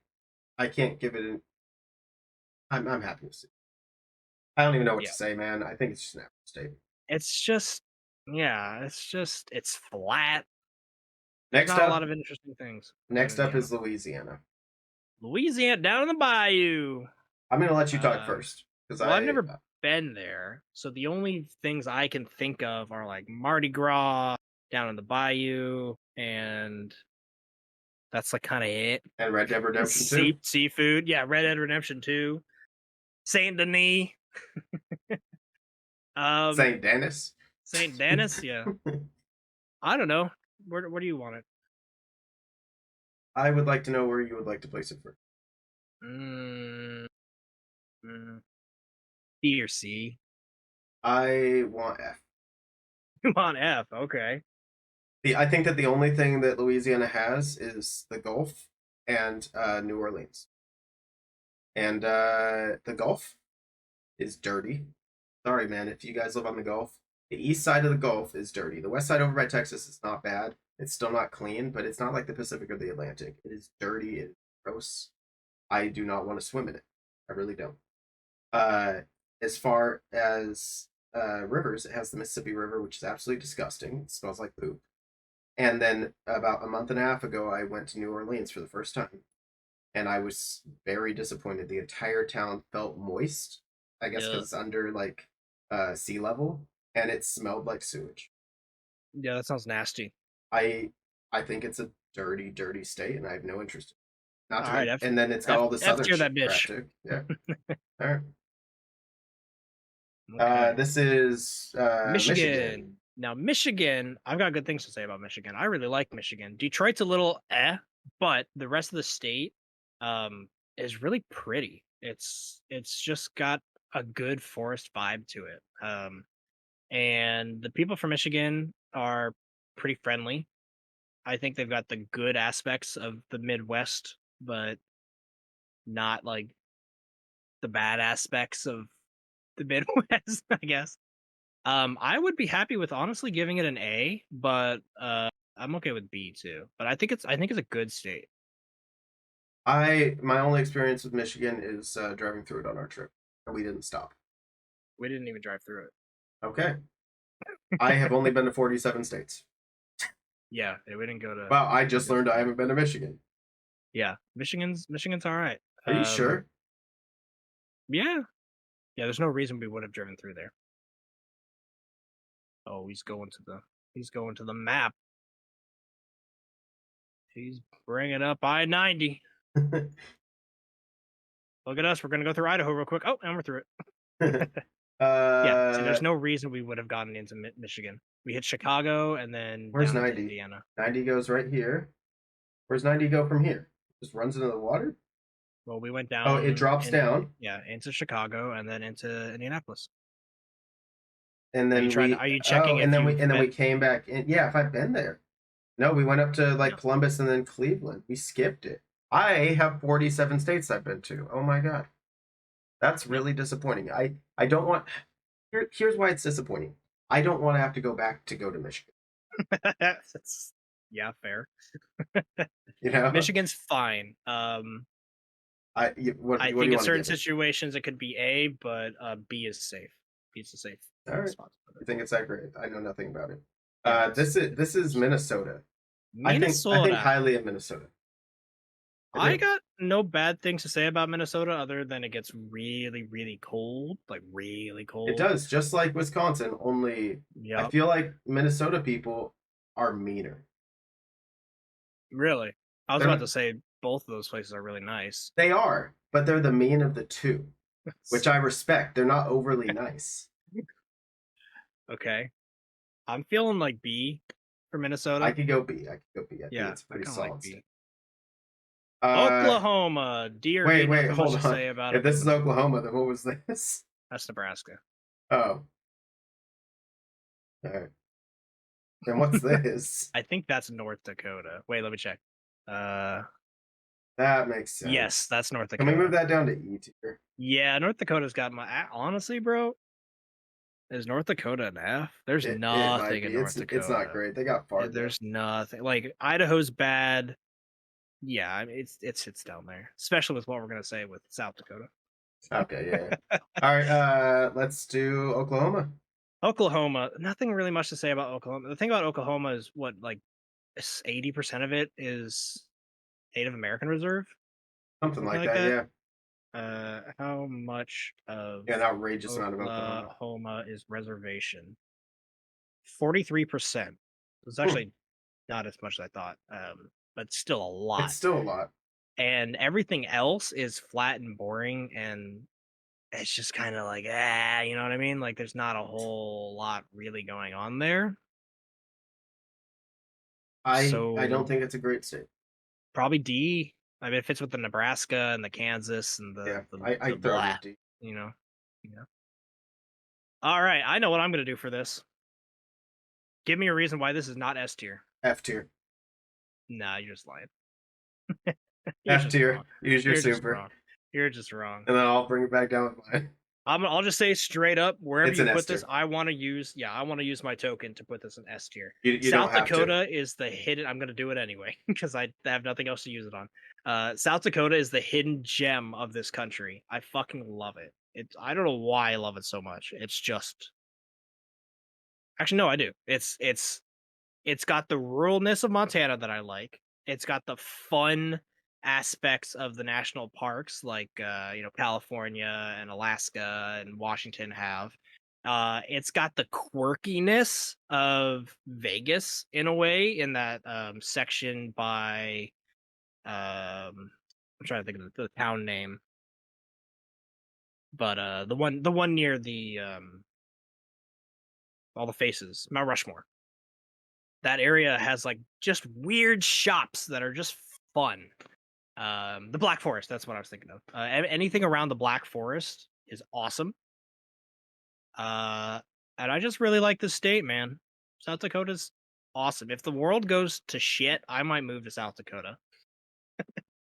Speaker 2: I can't give it an. I'm happy to see. I don't even know what
Speaker 1: Yeah.
Speaker 2: to say, man. I think it's just an average state.
Speaker 1: It's just yeah, it's flat. There's
Speaker 2: Next
Speaker 1: not a lot
Speaker 2: up,
Speaker 1: of interesting things about
Speaker 2: next up
Speaker 1: Indiana.
Speaker 2: is Louisiana.
Speaker 1: Louisiana down in the bayou.
Speaker 2: I'm gonna let you talk
Speaker 1: Uh
Speaker 2: first because
Speaker 1: Well, I've never been there, so the only things I can think of are like Mardi Gras down in the bayou, and that's like kind of it.
Speaker 2: and Red Dead Redemption 2.
Speaker 1: Seafood, yeah. Red Dead Redemption 2, Saint Denis, um,
Speaker 2: St. Denis.
Speaker 1: Saint Denis, yeah. I don't know. Where do you want it?
Speaker 2: I would like to know where you would like to place it first.
Speaker 1: Mm, mm, B or C?
Speaker 2: I want F.
Speaker 1: Come on, F. Okay.
Speaker 2: I think that the only thing that Louisiana has is the Gulf and New Orleans. And the Gulf is dirty. Sorry, man, if you guys live on the Gulf. The east side of the Gulf is dirty. The west side over by Texas is not bad. It's still not clean, but it's not like the Pacific or the Atlantic. It is dirty. It's gross. I do not want to swim in it. I really don't. Uh, as far as rivers, it has the Mississippi River, which is absolutely disgusting. It smells like poop. And then about a month and a half ago, I went to New Orleans for the first time, and I was very disappointed. The entire town felt moist, I guess
Speaker 1: Yeah.
Speaker 2: because it's under like sea level, and it smelled like sewage.
Speaker 1: Yeah, that sounds nasty.
Speaker 2: I I think it's a dirty, dirty state, and I have no interest. Not
Speaker 1: All
Speaker 2: to
Speaker 1: right,
Speaker 2: mention, and then it's got all the
Speaker 1: F
Speaker 2: southern
Speaker 1: tier that
Speaker 2: crap
Speaker 1: bitch.
Speaker 2: too. Yeah. All right.
Speaker 1: Okay.
Speaker 2: This is Michigan.
Speaker 1: Michigan. Now, Michigan, I've got good things to say about Michigan. I really like Michigan. Detroit's a little but the rest of the state is really pretty. It's just got a good forest vibe to it. And the people from Michigan are pretty friendly. I think they've got the good aspects of the Midwest, but not like the bad aspects of the Midwest, I guess. I would be happy with honestly giving it an A, but I'm okay with B too. But I think it's a good state.
Speaker 2: My only experience with Michigan is driving through it on our trip, and we didn't stop.
Speaker 1: We didn't even drive through
Speaker 2: Okay. I have only
Speaker 1: it.
Speaker 2: been to 47 states.
Speaker 1: Yeah, we didn't go to.
Speaker 2: Wow, I just learned I haven't been to Michigan.
Speaker 1: Yeah, Michigan's all right.
Speaker 2: Are you sure?
Speaker 1: Yeah, yeah. There's no reason we would have driven through there. Oh, he's going to the map. He's bringing up I-90. Look at us. We're gonna go through Idaho real quick. Oh, and we're through it. Yeah. See, there's no reason we would have gotten into Michigan. We hit Chicago and then
Speaker 2: Where's
Speaker 1: down
Speaker 2: 90?
Speaker 1: into Indiana.
Speaker 2: 90 goes right here. Where's 90 go from here? Just runs into the water?
Speaker 1: Well, we went down.
Speaker 2: Oh, it drops down.
Speaker 1: Yeah, into Chicago and then into Indianapolis.
Speaker 2: And then
Speaker 1: Are you checking
Speaker 2: and then we came back in. Yeah, if I've been there. No, we went up to like Columbus and then Cleveland. We skipped it. I have 47 states I've been to. Oh my god. That's really disappointing. I don't want here's why it's disappointing. I don't want to have to go back to go to Michigan.
Speaker 1: Yeah, fair.
Speaker 2: You know,
Speaker 1: Michigan's fine. I
Speaker 2: what do
Speaker 1: think
Speaker 2: you
Speaker 1: in
Speaker 2: want to
Speaker 1: certain
Speaker 2: give it?
Speaker 1: situations it could be A, but B is safe. B is a safe
Speaker 2: All right,
Speaker 1: spot to put
Speaker 2: you
Speaker 1: it.
Speaker 2: think it's that great? I know nothing about it.
Speaker 1: Yeah,
Speaker 2: This is Minnesota. I think
Speaker 1: Minnesota.
Speaker 2: highly of Minnesota. I
Speaker 1: I
Speaker 2: do.
Speaker 1: got no bad things to say about Minnesota other than it gets really, really cold. Like really
Speaker 2: It
Speaker 1: cold.
Speaker 2: does, just like Wisconsin, only I
Speaker 1: Yep.
Speaker 2: feel like Minnesota people are meaner.
Speaker 1: Really. I was
Speaker 2: They're
Speaker 1: about
Speaker 2: not,
Speaker 1: to say both of those places are really nice.
Speaker 2: they are, but they're the mean of the two, which I respect. They're not overly nice.
Speaker 1: Okay. I'm feeling like B for
Speaker 2: I
Speaker 1: Minnesota.
Speaker 2: could go B. I could go B. I think
Speaker 1: Yeah,
Speaker 2: it's a
Speaker 1: I
Speaker 2: pretty
Speaker 1: kind of like
Speaker 2: solid state.
Speaker 1: B.
Speaker 2: Uh,
Speaker 1: Oklahoma. D or E,
Speaker 2: wait,
Speaker 1: nothing much
Speaker 2: hold
Speaker 1: to
Speaker 2: on.
Speaker 1: say about
Speaker 2: If
Speaker 1: it.
Speaker 2: this is
Speaker 1: Moving on.
Speaker 2: Oklahoma, then what was this?
Speaker 1: That's Nebraska.
Speaker 2: Oh, all right. And what's this?
Speaker 1: I think that's North Dakota. Wait, let me check. Uh,
Speaker 2: That makes
Speaker 1: yes,
Speaker 2: sense.
Speaker 1: that's North
Speaker 2: Can we move
Speaker 1: Dakota.
Speaker 2: that down to E tier?
Speaker 1: Yeah, North Dakota's got honestly, bro, is North Dakota an F? There's
Speaker 2: It might
Speaker 1: nothing
Speaker 2: be.
Speaker 1: in North
Speaker 2: It's not
Speaker 1: Dakota.
Speaker 2: great. They got Fargo.
Speaker 1: There's nothing. Like Idaho's bad. Yeah, I mean, it sits down there, especially with what we're gonna say with South Dakota.
Speaker 2: Okay, yeah. All right, let's do Oklahoma.
Speaker 1: Oklahoma, nothing really much to say about Oklahoma. The thing about Oklahoma is what like 80% of it is Native American reserve,
Speaker 2: Something
Speaker 1: something
Speaker 2: like
Speaker 1: like
Speaker 2: that,
Speaker 1: that.
Speaker 2: yeah.
Speaker 1: How much of
Speaker 2: Yeah, an outrageous amount of Oklahoma.
Speaker 1: Oklahoma is reservation? 43%. It's
Speaker 2: Hmm.
Speaker 1: actually not as much as I thought, but still a
Speaker 2: It's
Speaker 1: lot.
Speaker 2: still a lot.
Speaker 1: And everything else is flat and boring, and it's just kind of like, you know what I mean? Like, there's not a whole lot really going on there.
Speaker 2: I don't
Speaker 1: So
Speaker 2: think it's a great state.
Speaker 1: probably D. I mean, it fits with the Nebraska and the Kansas and
Speaker 2: Yeah, I
Speaker 1: the
Speaker 2: throw it
Speaker 1: blah,
Speaker 2: at D.
Speaker 1: you know. Yeah. All right, I know what I'm gonna do for this. Give me a reason why this is not S tier.
Speaker 2: F tier.
Speaker 1: Nah, you're just lying. You're
Speaker 2: F
Speaker 1: just
Speaker 2: tier.
Speaker 1: wrong.
Speaker 2: Use your
Speaker 1: You're just
Speaker 2: super.
Speaker 1: wrong. You're just wrong.
Speaker 2: And then I'll bring it back down with mine.
Speaker 1: I'll just say straight up, wherever
Speaker 2: It's
Speaker 1: you
Speaker 2: an S
Speaker 1: put this,
Speaker 2: tier.
Speaker 1: I want to use. Yeah, I want to use my token to put this in S tier.
Speaker 2: You don't
Speaker 1: South
Speaker 2: have to.
Speaker 1: Dakota is the hidden. I'm gonna do it anyway because I have nothing else to use it on. South Dakota is the hidden gem of this country. I fucking love it. I don't know why I love it so much. It's just actually no, I do. It's got the ruralness of Montana that I like. It's got the fun aspects of the national parks like California and Alaska and Washington have. It's got the quirkiness of Vegas in a way in that section by I'm trying to think of the town name, but the one near the all the faces, Mount Rushmore. That area has like just weird shops that are just fun. The Black Forest, that's what I was thinking of. Anything around the Black Forest is awesome. Uh, and I just really like this state, man. South Dakota's awesome. If the world goes to shit, I might move to South Dakota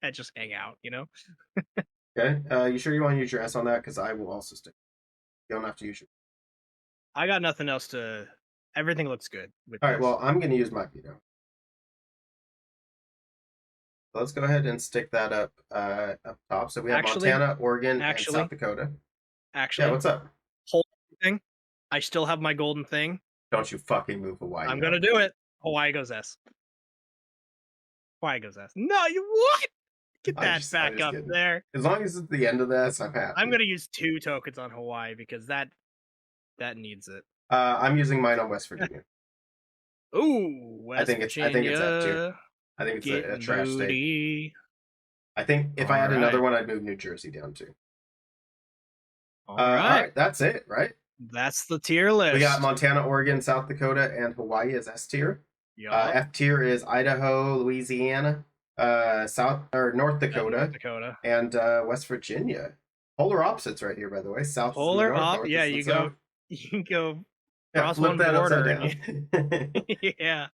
Speaker 1: and just hang out, you know?
Speaker 2: Okay. You sure you want to use your S on that? Because I will also stick. You don't have to use your.
Speaker 1: I got nothing else to. Everything looks good with
Speaker 2: All right.
Speaker 1: this.
Speaker 2: Well, I'm going to use my veto. So let's go ahead and stick that up top. So we have
Speaker 1: Actually,
Speaker 2: Montana, Oregon, and South
Speaker 1: actually,
Speaker 2: Dakota. Yeah.
Speaker 1: actually,
Speaker 2: What's up?
Speaker 1: whole thing. I still have my golden thing.
Speaker 2: Don't you fucking move Hawaii
Speaker 1: I'm
Speaker 2: now.
Speaker 1: gonna do it. Hawaii goes S. Hawaii goes S. No, you what? Get that
Speaker 2: I'm
Speaker 1: back
Speaker 2: just
Speaker 1: up
Speaker 2: kidding.
Speaker 1: there.
Speaker 2: As long as it's the end of this, I'm
Speaker 1: I'm
Speaker 2: happy.
Speaker 1: gonna use 2 tokens on Hawaii because that needs it.
Speaker 2: I'm using mine on West Virginia.
Speaker 1: Ooh, West
Speaker 2: I think it's F tier.
Speaker 1: Virginia,
Speaker 2: I think it's a
Speaker 1: getting
Speaker 2: trash state.
Speaker 1: booty.
Speaker 2: I think if I
Speaker 1: All
Speaker 2: had another
Speaker 1: right,
Speaker 2: one, I'd move New Jersey down too.
Speaker 1: all
Speaker 2: All
Speaker 1: right.
Speaker 2: right, that's it, right?
Speaker 1: That's the tier
Speaker 2: We got
Speaker 1: list.
Speaker 2: Montana, Oregon, South Dakota, and Hawaii as S tier.
Speaker 1: Yup.
Speaker 2: F tier is Idaho, Louisiana, South or North
Speaker 1: And North
Speaker 2: Dakota,
Speaker 1: Dakota.
Speaker 2: and West Virginia. Polar opposites right here, by the way. South is in the
Speaker 1: Polar
Speaker 2: north,
Speaker 1: up.
Speaker 2: north
Speaker 1: Yeah,
Speaker 2: is in the
Speaker 1: you
Speaker 2: south.
Speaker 1: go. You go
Speaker 2: Yeah,
Speaker 1: cross
Speaker 2: flip
Speaker 1: one
Speaker 2: that upside
Speaker 1: border and
Speaker 2: down.
Speaker 1: you. Yeah.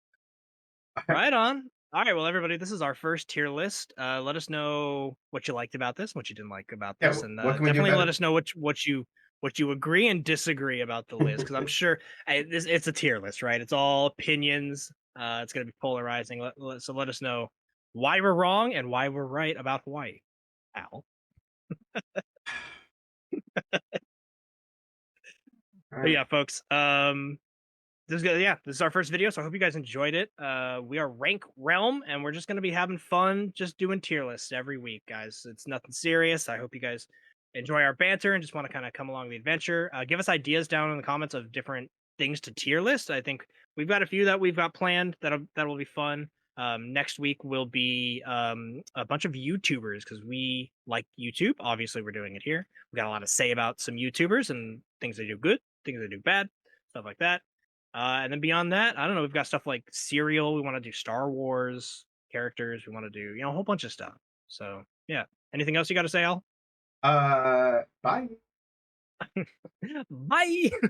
Speaker 1: Right on. All right, well, everybody, this is our first tier list. Let us know what you liked about this, what you didn't like about
Speaker 2: Yeah,
Speaker 1: this, and
Speaker 2: what can we do
Speaker 1: definitely let
Speaker 2: better?
Speaker 1: us know what you what you agree and disagree about the list, because I'm sure it's a tier list, right? It's all opinions. It's going to be polarizing. So let us know why we're wrong and why we're right about Hawaii. Al.
Speaker 2: All
Speaker 1: But
Speaker 2: right.
Speaker 1: yeah, folks. This is our first video, so I hope you guys enjoyed it. We are Rank Realm, and we're just going to be having fun, just doing tier lists every week, guys. It's nothing serious. I hope you guys enjoy our banter and just want to kind of come along the adventure. Give us ideas down in the comments of different things to tier list. I think we've got a few that we've got planned that will be fun. Next week will be a bunch of YouTubers because we like YouTube. Obviously, we're doing it here. We got a lot to say about some YouTubers and things they do good, things they do bad, stuff like that. And then beyond that, I don't know. We've got stuff like Serial. We want to do Star Wars characters. We want to do, a whole bunch of stuff. So yeah. Anything else you got to say, Al?
Speaker 2: Bye.
Speaker 1: Bye.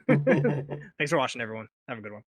Speaker 1: Thanks for watching, everyone. Have a good one.